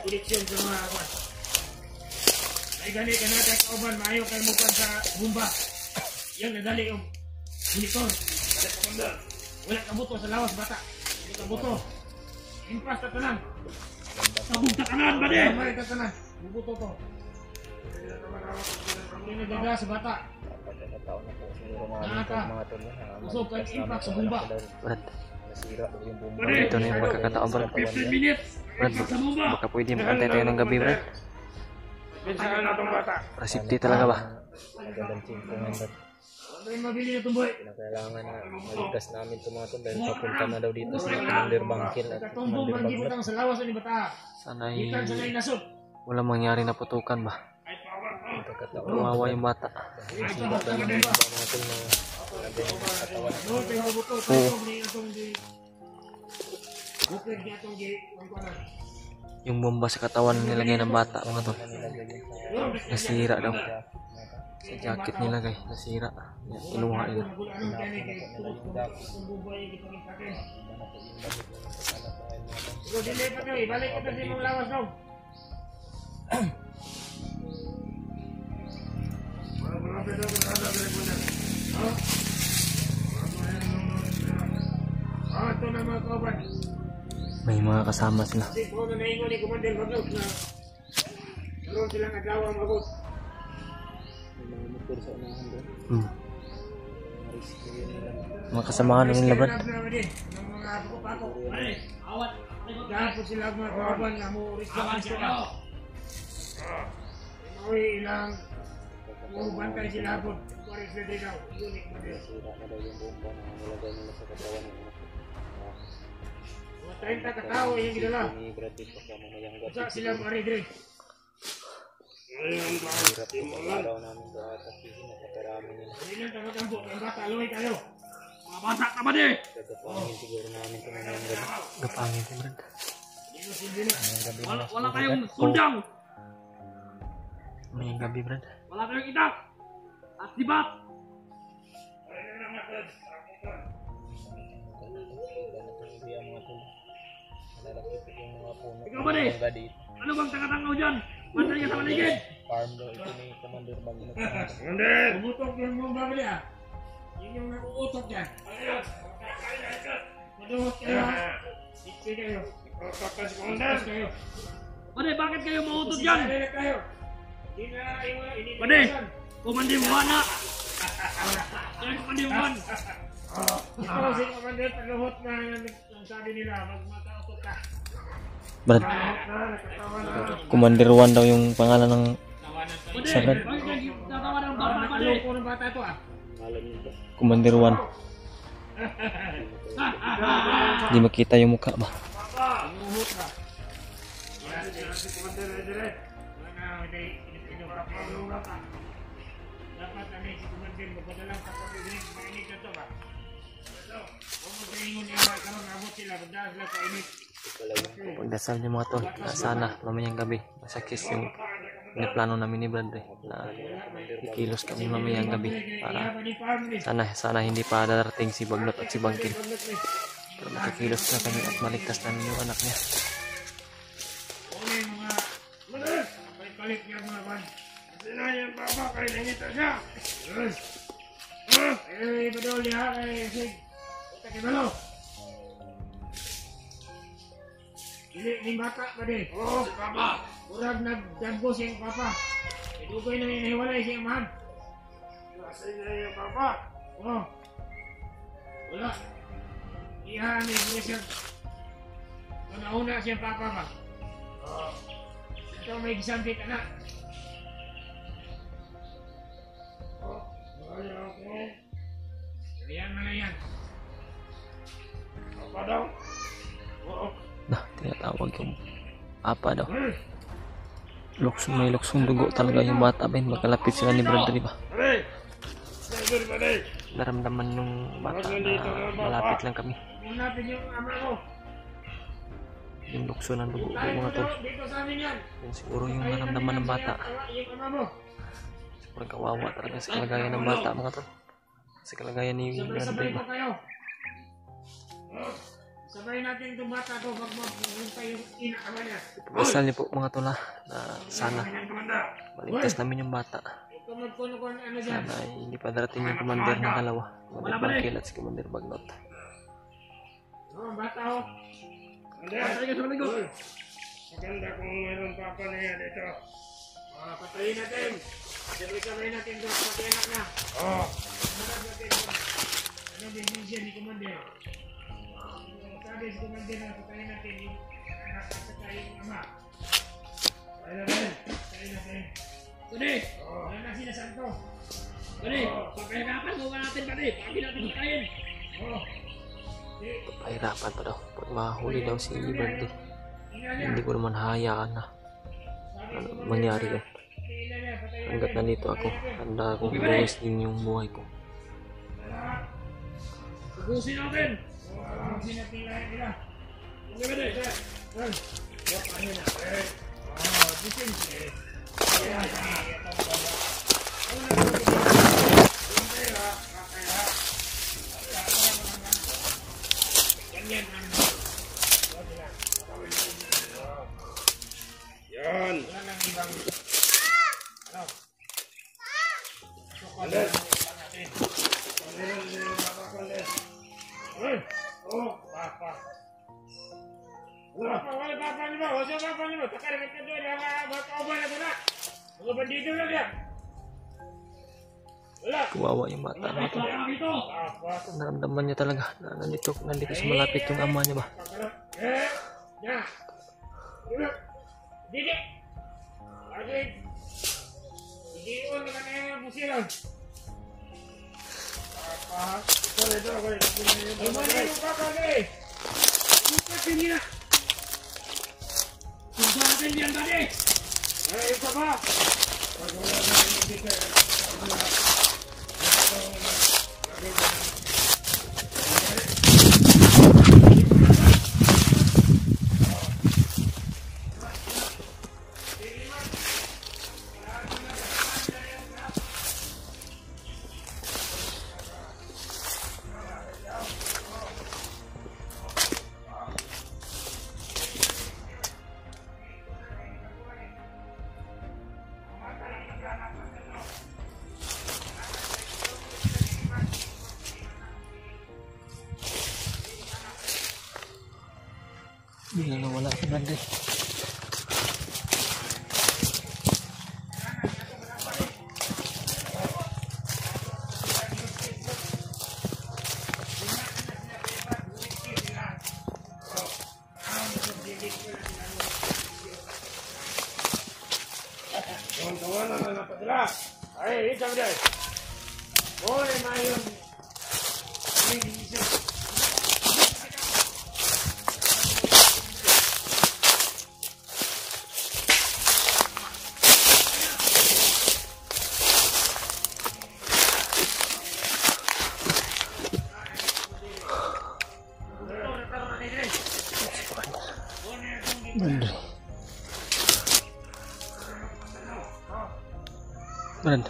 Direksyon sa mga awan. Ay gani ka natin kauban, maayo kayo mukan sa bumba. Yan nadali yung monitor. Wala ka buto sa lawas bata. Wala ka buto. Impas na tanan. Sabog sa kanan, bade! Sabog sa kanan. Bubuto to. Hindi nagaga sa bata. Pagkakataon na po siguro mga Naka. mga tol na Usog kang impact sa bomba. Brad, nasira daw yung bomba. Bade! ito na yung pagkakataon, Brad. 15 minutes. Brad, Impact sa bomba. baka pwede makantay tayo ng gabi, Brad. Pinsahan na itong bata. Para safety talaga ba? Magandang chingko nga ba? Ano yung mabili na itong boy? Kinakailangan na maligtas namin ito mga tol dahil papunta na daw dito sa Commander Bangkil at Katumbong Commander banggi Bagnot. butang sa lawas ni bata. Sana'y Ikan sa nasod. walang mangyari na putukan ba? Pagkakataon Kawawa yung bata. nasira daw yung bomba mga tol na nandun yung katawan. No, pero buto tayo ni itong di. Bukid niya itong di. Yung bomba sa katawan nilagay ng bata, mga tol. Nasira daw. Sa jacket nilagay, nasira. Yan, kinuha nila. Dili pa tayo, balik ka sa imong lawas daw. Ito na mga kauban. May mga kasama sila. Kasi po na naingon ni Commander Bagnot na meron silang adlaw ang magot. Hmm. Mga kasamahan nila, Brad. Ng mga pako-pako. Awat. Gahapon sila mga kauban na mo riskan sila. Mauwi ilang bantay sila po. Paris na din daw. Unik mo din. Mga 30 katao yung gidala. Usa sila mga redre. Araw namin sa tasihin at nakarami nila. Hindi lang taga-tampo. Ang bata, luhay kayo. Mga bata ka ba di? Gagapangin siguro namin ito ngayong gabi. Gapangin si Brad. Ngayong gabi na Wala kayong sundang. May gabi, Brad. Wala kayong itak. At sibat. Ikaw ba di? Ano bang tanga-tangaw dyan? Bantay ka sa paligid. Farm daw ito ni Commander Bagnot. Commander! Umutok yung mga babali ah. Yun yung nakuutok dyan. Maduhot kayo ha. Siksi kayo. Ikaw si Commander. Bade, bakit kayo mautot dyan? Kayo. Bade, Commander Buwana. Yan, Commander Buwan. Ito si Commander Taluhot na ang sabi nila. Magmakautot ka. Brad, Commander 1 daw yung pangalan ng isa, Brad. Bakit kayo tatawa ng bata? Maloko ng bata ito ah. Commander 1. Di makita yung mukha ba? Umuhot ka. Yan si Commander Redre. Wala na, hindi kapag ka. Dapat ano si Commander, magpadalang kapag-inig, mainit na ito ba? Kung mag-ingon niya, karoon abot sila, magdahal sila sa init. Pagdasal niyo mga tol, na sana mamayang gabi masakis yung pinaplano namin ni Brad na ikilos kami mamayang gabi para sana hindi pa darating si Bagnot at si Bangkin. Pero makakilos na kami at maligtas namin yung anak niya. Una yung mga palit niya mga ban. Kasi na yung baba, kayo nangita siya. Eh, badol niya, kay Sig. Ito kay Balo. Dili, ning bata ba di? Oo, si Papa. Murag nagdagbo siyang Papa. Idugay na yung nahiwalay siyang man. Kasi na yung Papa. Oo. Wala. Ihaan niya siya. Nauna siyang Papa ba? Oo. Ito may gisampi ka na. Oo. Ayaw ko. Kaliyan mo na yan. Papa daw. Oo. Nah, tinatawag yung apa daw. May luksong dugo talaga yung bata ba? Makalapit sila ni Brad, di ba? Naramdaman yung bata na malapit lang kami. Hanapin yung ama ko. Yung lukso ng dugo mga tol. Dito sa amin yan. Yan siguro yung naramdaman ng bata. Yung ama mo. Sobrang kawawa talaga sa kalagayan ng bata mga tol. Sa kalagayan ni Brad, Sabay di ko ba? kayo. Sabay natin itong bata ko pag magpunta yung inakama niya. Pagdasal niyo po mga tol na sana maligtas namin yung bata. Ito magpuno-kuhan ano dyan. Sana ay hindi pa darating yung commander ng dalawa. Commander Bangkil at si Commander Bagnot. Oo, bata ho. Bata ka sa maligot. Maganda kung mayroon papa na yan dito. Patayin natin. Sabay-sabay natin doon sa pati anak na. Oo. Maganda natin doon. Anong decision ni Commander? Sabi si Commander na patayin natin yung anak at saka yung ama. Patayin natin. Patayin natin. Tuni! Wala na sila Santo. Tuni! Pagkahirapan mo natin pati. Pagi natin patayin. Oo. Pahirapan pa daw. Pag mahuli daw si Bradley, hindi ko naman hayaan na mangyari yun. Hanggat nandito ako, handa akong ibuwis din yung buhay ko. Ubusin natin! Ubusin natin lahat nila. Hindi ba din? Wak ano na? Bisin. Ganyan ang yan. Wala nang ibang ano? Chocolate natin. Oh, papa. Papa, wala papa ni mo. Wala papa ni mo. Takaragat ka doon. Mga kauban na doon. Mga bandido lang yan. Wala. Kawawa yung bata natin. Naramdaman niya talaga na nandito sa malapit yung ama niya ba. Didi. Agad. Didi on naman na yung busilan. Papa. Ito. Ay, papa ni. Ito niya. Ito natin yan tadi. Ay, papa. Biglang nawala si Bradley. Kawan-kawan na napadala. Ay, ikaw dahil. Boleh main. Ini bisa. Bradley. Brad.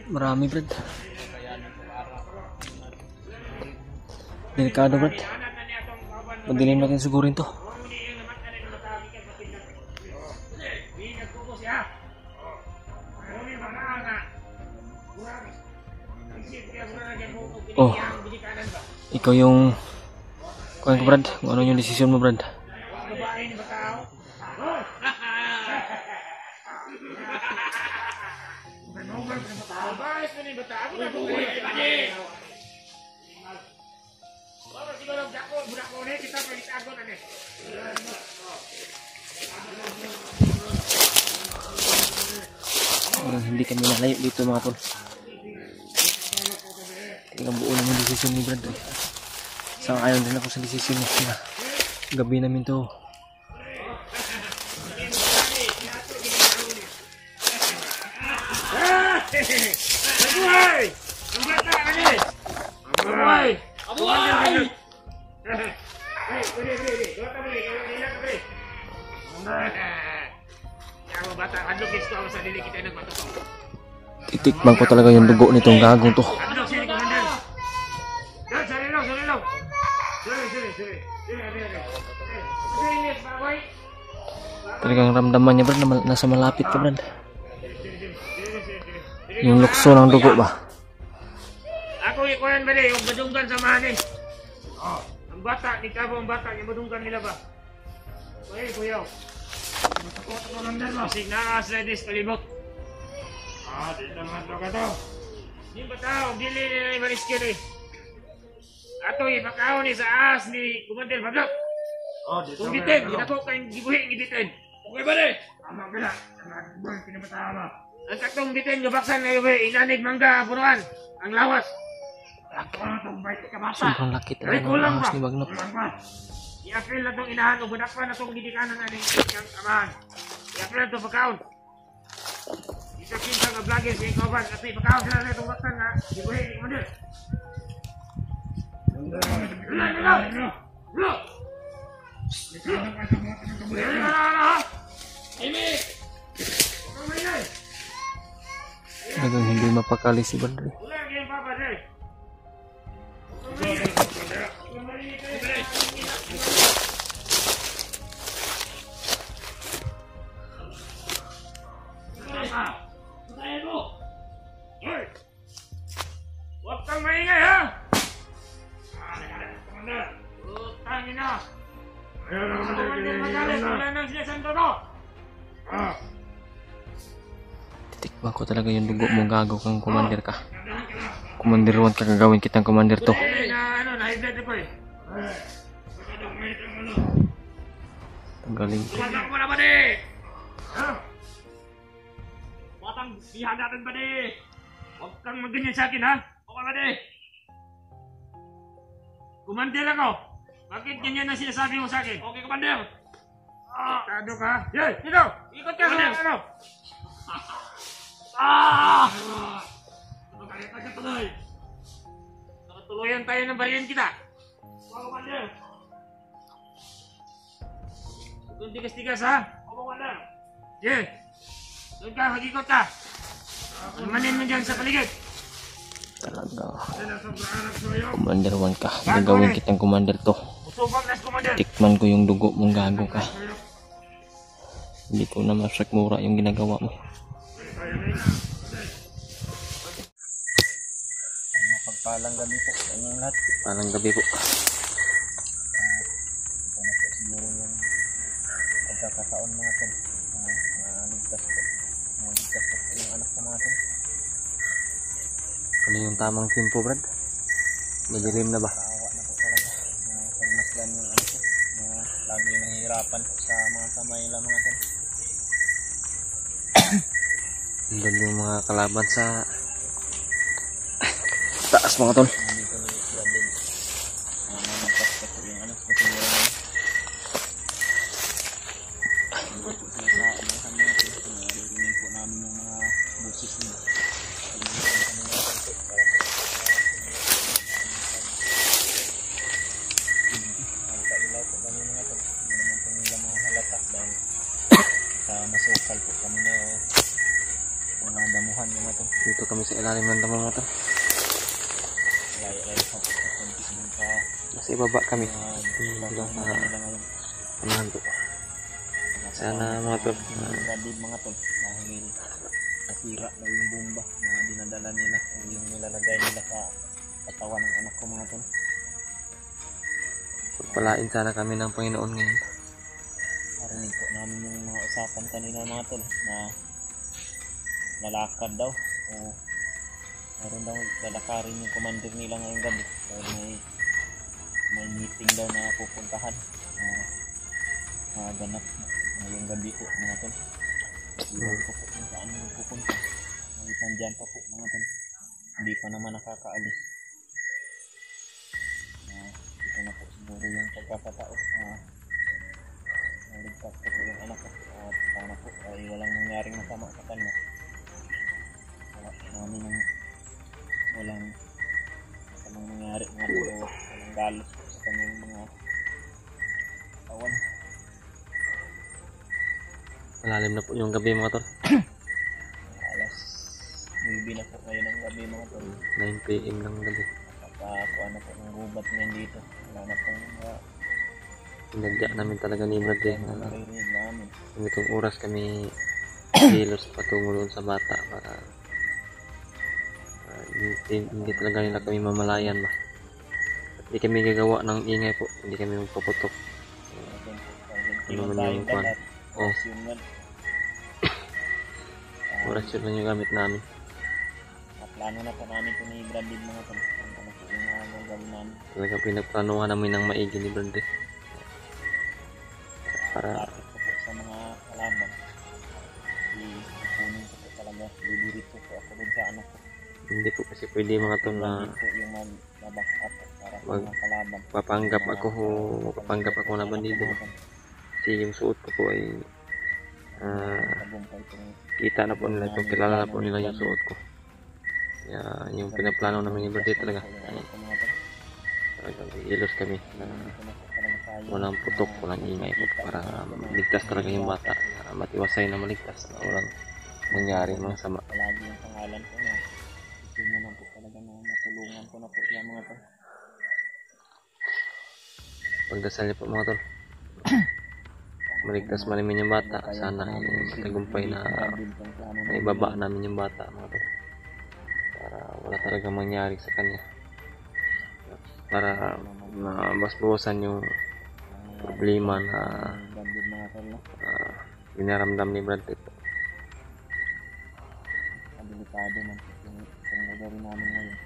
Marami, Brad. Delikado, Brad. Padilim natin sigurin to. Oh, ikaw yung kuhan ko, Brad. Kung ano yung desisyon mo, Brad. Hindi kami nalayo dito, mga tol. Tingnan buo naman yung desisyon ni Brad. Sang-ayon din ako sa desisyon niya. Gabi namin to. Abuhay! Ang bata ka ni! Abuhay! Abuhay! Titikman ko talaga yung dugo nitong gagong to. Talagang ramdaman niya, Brad, na nasa malapit ka, Brad. Yung lukso ng dugo ba? Ako ikuan ba yung badunggan sa mani. Oh, ang bata, di ka ba ang bata, yung badunggan nila ba? Uy, kuyaw. Matakot ako ng dyan mo. Kasi naas na dis palibot. Dito naman ito ka to. Di ba tao, dili nila yung mariskir eh. Ato ipakaw ni sa as ni Commander Maglok. Kung bitin, ginako kayong gibuhi, gibitin. Okay ba rin? Tama ka na. Tama pinabatawa mo. Ang katong bitin, gabaksan na yung inanig mangga, punuan. Ang lawas. Ako na itong bait ka basa. Sobrang laki talaga ng ahas ni Bagnok. I-apil na itong inahan, ubunak pa na itong gidikanan na ng amahan. I-apil na itong pagkaon. Isa kinsang na vlogger sa ikawan, at ipakaon sila na itong baksan na gibuhi ni Commander. Talagang hindi mapakali si Bandre. Huwag kang maingay ha! Utangin na! Commander magalit, wala nang sinasanto to! Titikman ko talaga yung dugo mo, gago kang commander ka. Commander 1 ka, gagawin kitang commander 2. Na-high-blood ako eh. Tanggalin ko. Tumatang mo na ba di? Batang bihan natin ba di? Huwag kang magganyan sa akin ha? Okay ba di? Commander ako. Bakit ganyan ang sinasabi mo sa akin? Okay, Commander. Tado ka? Yay! Dito! Ikot ka sa ano? Tuloy! Nakatuluyan tayo ng bariyan kita. Commander! Kung tigas-tigas ha? Commander! Yay! Doon ka, mag-ikot ka. Manin mo dyan sa paligid. Talaga. Commander 1 ka, gagawin kitang commander 2. Usubak na si Commander. Tikman ko yung dugo mong, gago ka. Hindi ko na masakmura yung ginagawa mo. Mapagpalang gabi po sa inyong lahat. Palang gabi po. Ito na po siguro yung pagkakataon mga tol. Ligtas po. Ligtas po yung anak ko mga tol. Ano yung tamang tempo, Brad? Madilim na ba? Kaawa na po talaga. Pagmasdan yung anak ko. Lagi nahihirapan po sa mga kamay nila mga tol. Doon yung mga kalaban sa taas mga tol. Nandito na yung sila din. Mamamagpas po yung anak ko siguro na. Dito po sila sa umahan mga tol. Naririnig po namin yung mga busis nila. Masukal po kami na mga damuhan mga tol. Dito kami sa ilalim ng damo mga tol. Layo-layo pa po sa kumpis dun sa Nasa ibaba kami. bagang mga nila ngayon. Panahan po. Sana mga tol. Gadid mga tol dahil nasira na yung bomba na dinadala nila o yung nilalagay nila sa katawan ng anak ko mga tol. Pagpalain sana kami ng Panginoon ngayon. Narinig po namin yung mga usapan kanina mga tol na lalakad daw o meron daw lalakarin yung commander nila ngayong gabi dahil may meeting daw na pupuntahan na ganap ngayong gabi po mga tol. Iwan ko po kung saan yung pupunta. Nandyan pa po mga tol. Hindi pa naman nakakaalis. Ito na po siguro yung pagkakatao. Naligtas po po yung anak ko at sana po ay walang nangyaring masama sa kanya. Wala namin ng walang masamang nangyari mga po o walang galos po sa kanyang mga kawan. Malalim na po yung gabi mga tol. Alas 9 na po ngayon ang gabi mga tol. 9 PM ng gabi. Nakakuha na po ng gubat ngayon dito. Wala na pong Pinagya namin talaga ni Brad eh. naririnig namin. Itong oras kami kilos patungo doon sa bata para hindi talaga nila kami mamalayan ba. Hindi kami gagawa ng ingay po, hindi kami magpaputok. Ano man yung kwan. Oh, orasyon lang yung gamit namin. Plano na po namin ito ni Bradley mga tol. Ano po yung mga gagawin namin. Talaga pinagplanuhan namin ng maigi ni Bradley. Para Tapos po po sa mga halaman. Ipunin ko po talaga. Lidirito po ako dun sa ano po. hindi po kasi pwede mga tol na Bradley po yung mag-back up para sa Wag. mga kalaban. papanggap ako na bandido. Kasi yung suot ko po ay Tagumpay itong kita na po nila ito, kilala na po nila yung suot ko. Kaya yung pinaplano namin ni Bradley talaga. Talagang iilos kami na walang putok, walang ingay po para maligtas talaga yung bata, na matiwasay na maligtas na walang mangyari mga sama. palagi yung pangalan ko na gusto nyo na po talaga na matulungan ko na po yung mga to. Pagdasal niyo po mga tol, maligtas malimin yung bata, sana ay matagumpay na ibaba namin yung bata mga tol, para wala talaga mangyari sa kanya, para mabasbawasan yung problema na Bandit mga tol, no? binaramdam ni Bradley po. Delikado man po yung gagawin namin ngayon.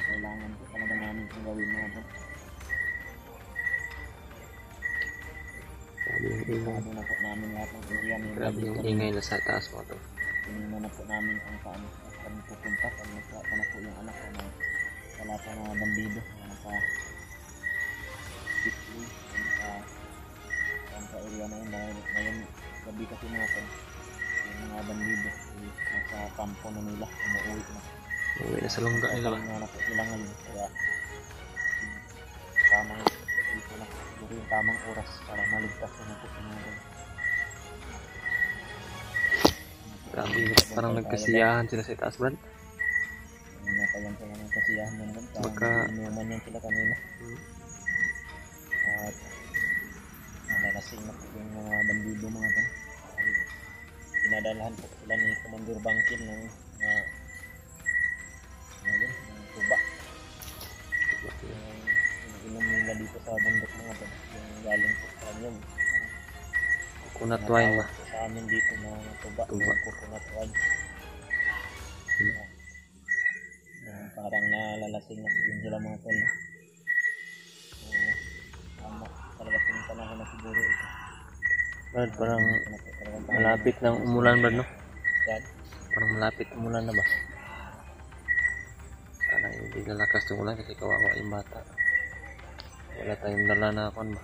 Kailangan po talaga namin itong gawin mga tol. Delikado na po namin lahat ng area ni Grabe yung ingay na sa taas mga tol. Tinignan na po namin kung saan kami pupunta pag nagkaka na po yung anak ko na wala pa mga bandido na naka-pitbull sa area na yun dahil ngayon gabi kasi mga tol yung mga bandido nasa kampo na nila umuwi na. Uwi na sa lungga nila ba? Nga na po sila ngayon kaya tamang ito na siguro yung tamang oras para maligtas na po yung mga Grabe, parang nagkasiyahan sila sa taas, Brad. natayan sila ng kasiyahan na naman Baka- inuman yan sila kanina at nalalasing na po yung mga bandido mga kan pinadalahan po sila ni Commander Bangkin ng ng tuba yung inom nila dito sa bundok mga kan yung galing po sa kanyang Coconut wine ba? sa amin dito na tuba Tuba. ng coconut wine. Parang nalalasing na din sila mga tol. Tama talaga yung panahon na siguro ito. Brad, parang Talagang malapit ng umulan, Brad, no? yan. Parang malapit umulan na ba? Sana hindi lalakas yung ulan kasi kawawa yung bata. Wala tayong dala na kon ba?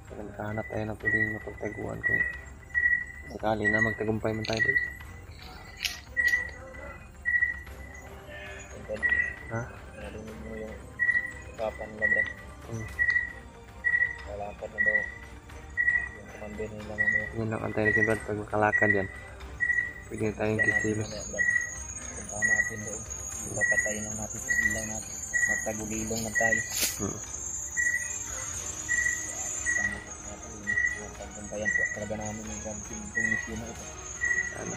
Kaya nakahanap tayo ng pwedeng mapagtaguan kung sakali na magtagumpay man tayo doon. Ha? Narinig mo yung usapan nila bro. Kalakad na daw yung commander nila mamaya. Yun lang ang tayo ni Brad pag makalakad yan. Pwede na tayong kikilos. Punta natin doon. Papatayin lang natin yung ilaw natin. Magtagulilong na tayo. Pagbampayan po talaga namin yung gantong misyon na ito.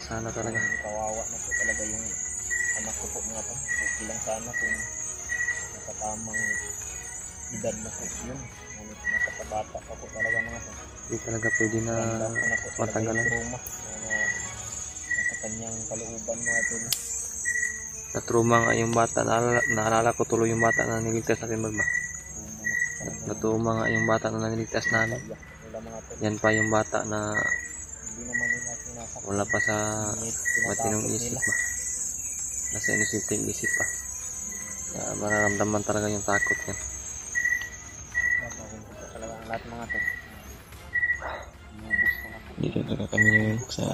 Sana talaga. Kawawa na po talaga yung anak ko po mga to. Okay lang sana kung nasa tamang edad na po yun. Ngunit nasa kabata pa po talaga mga to. Hindi talaga pwede na matanggalan. Trauma na nasa kanyang kalooban mga to. Natruma nga yung bata. Naalala ko tuloy yung bata na niligtas natin, Brad ba? Natruma nga yung bata na niligtas namin. Nila mga to. Yan pa yung bata na Hindi naman nila sinasaktan. wala pa sa matinong Tinatakot isip nila. ba. Nasa inosenteng isip pa. Kaya mararamdaman talaga yung takot yan. Gagawin ko po talaga ang lahat mga to. Inubos ko na po. Dito talaga kami ngayon sa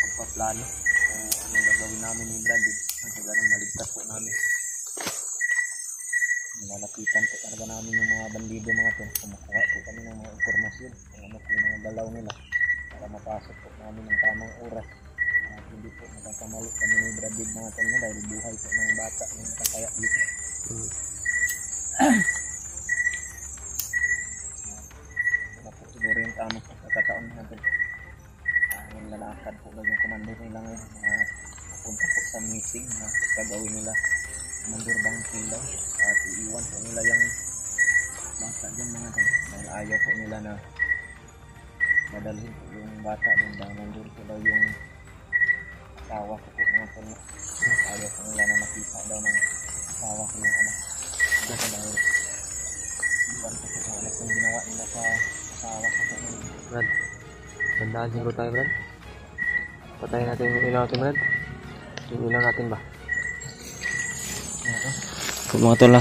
Pagpaplano kung anong gagawin namin ni Bradley. Kasi ganun maligtas po namin. Nilalapitan po talaga namin yung mga bandido mga to. Kumukuha po kami ng mga informasyon kung ano po yung mga dalaw nila para mapasok po namin ng tamang oras. At hindi po nakakamali kami ni Bradley mga to na dahil buhay po ng bata na nakakaya dito. Ito na po siguro yung tamang pagkakataon natin. lalakad po lang yung commander nila ngayon na papunta po sa meeting na gagawin nila Commander Bangkil daw at iiwan po nila yung bata dyan mga tol dahil ayaw po nila na madalhin po yung bata dun dahil nandun po daw yung asawa ko po mga tol. Ayaw po nila na nakita daw ng asawa ko yung anak kasi dahil iwan po po yung anak yung ginawa nila sa asawa ko po. Brad, tandaan siguro tayo, Brad. Patayin natin yung ilaw natin, Brad. Yung ilaw natin ba? So, mga tol,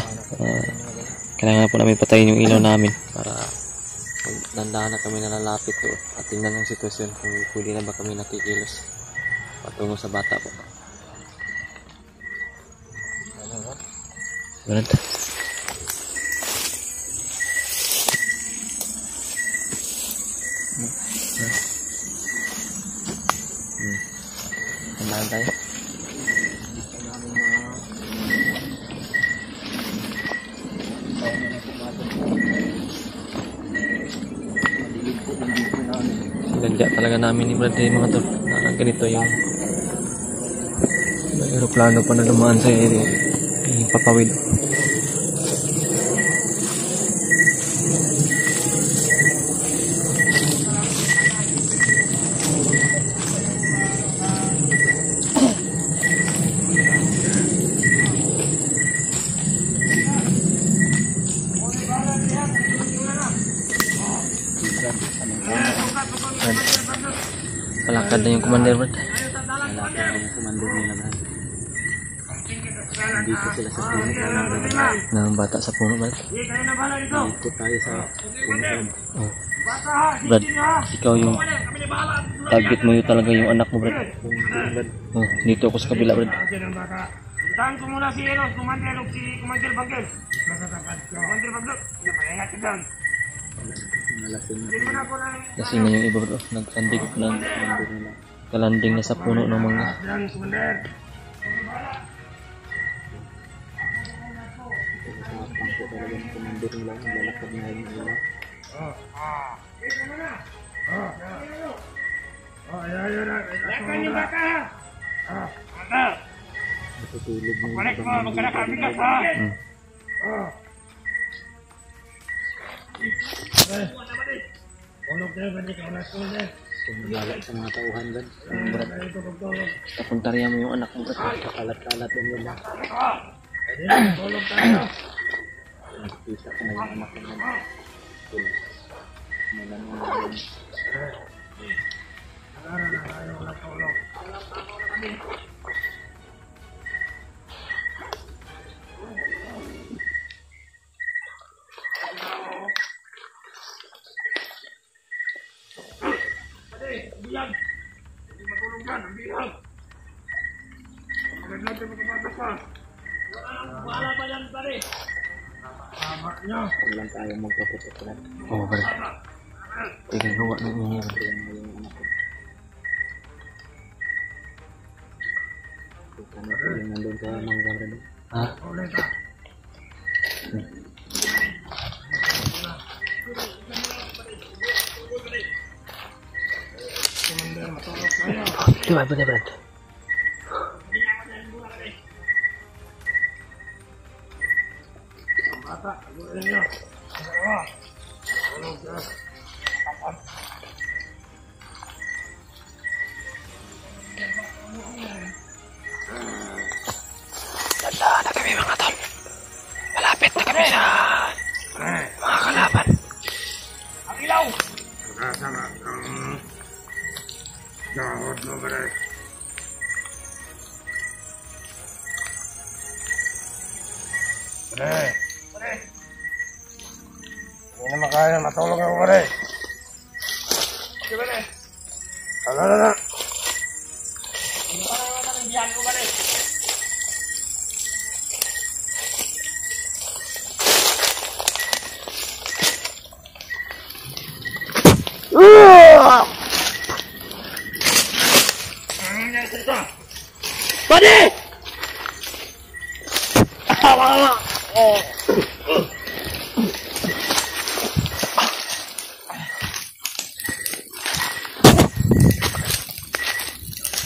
kailangan po namin patayin yung ilaw namin para dandahan na kami nalalapit to at tingnan yung sitwasyon kung pwede na ba kami nakikilos patungo sa bata po. Brad. Tandaan tayo. Sinadya talaga namin ni Brad mga tol na ganito yung aeroplano pa na dumaan sa papawid. Palakad na yung commander, Brad. Malapit na yung commander nila na dito sila sa puno Ng bata sa puno, Brad. dito tayo sa puno. Oh. Brad, ikaw yung target mo yung talaga yung anak mo, Brad. Oh, dito ako sa kabila, Brad. Tahan ko muna si Commander o si Commander Bangkil. Commander Bangkil, maingat ka dyan. Hindi mo na po na Kasi na yung iba, Brad. Nagkalanding na sa puno ng mga yan, Commander. Pangko talaga yung commander nila, lalakad na yun nila. Lakan yung bata ha. Bata. Natutulog na yung Balik mo, magkanakabigas ha. Tulog tayo, balik ako na school eh. Tumagala sa mga tauhan dyan. Brad. Papuntarya mo yung anak mo, Brad. Kakalat-kalat din yun lang. Tulog tayo. Nakikita ko na yung anak ko naman. Malamang Alara na tayo, wala tulog. Biyag! Hindi matulog yan, ang biyag! Magandang tayo magkabata pa. Wala pa yan, pare! Tama niya! lang tayo magpaputok na. Oh, Brad. Tingnan gawa ng inyo, Brad. Yan na yung anak ko. Kita na ko yung nandun sa mangga rin. Ha? Ulit ha! Commander, matulog tayo! Diba, Brad? Bata, taguin niyo! Dalawa! Tulog ka! Tandaan na kami, mga tol. Malapit na kami sa mga kalaban. Ang ilaw! Kasama kang dahod mo ba rin? Pare! Pare! Hindi naman kaya matulog ako pare! Sige pare! Ala! Hindi pa naman ang biyan ko pare! Pade!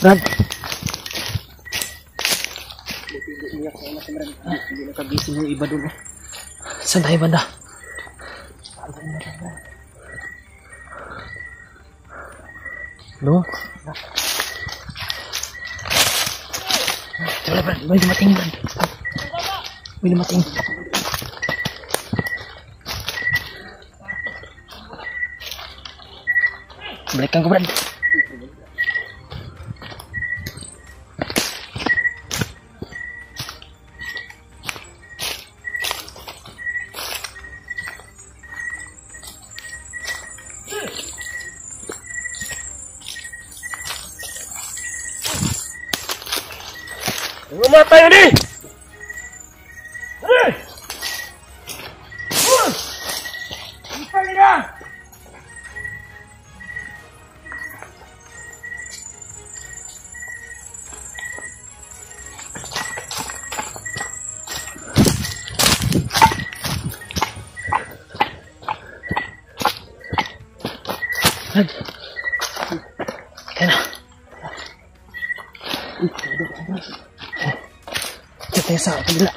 Brad. Umiyak ko na si Brad. Hindi nakagising yung iba doon. Saan tayo banda? No? Tara Brad, may dumating Brad. May dumating. Balikan ko Brad. Rumah tayo ni! Ano? Isa nila! Brad. Kaya na. Dito tayo sa kabila.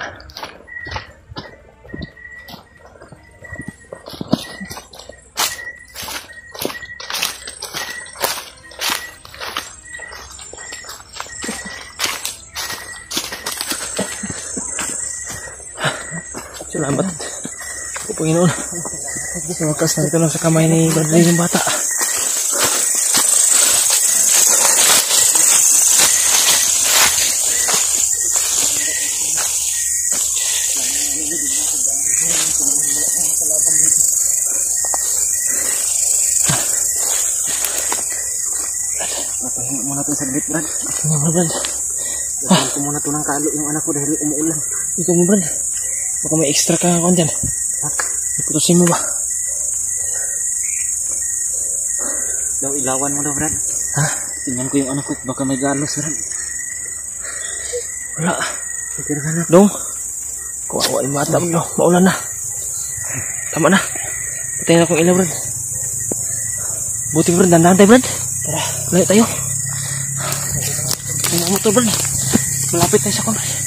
Salamat po Panginoon. Sa wakas nandito lang sa kamay ni Bradley yung bata. Pahinga muna ito saglit, Brad. Ano mo Brad? Lagyan ko muna ito ng kalo yung anak ko dahil umuulan. Ito mo Brad. Baka may extra ka ako dyan. Iputusin mo ba? Daw ilawan mo daw, Brad. Ha? Tingnan ko yung anak ko, baka may galos, Brad. Wala. Pikir ka na. Dong. Kawawa yung bata mo. Maulan na. Tama na. Patayin na akong ilaw Brad. Buti Brad. Dandahan tayo Brad. Tara. Layo tayo. Tingnan mo to Brad. Malapit tayo sa kon.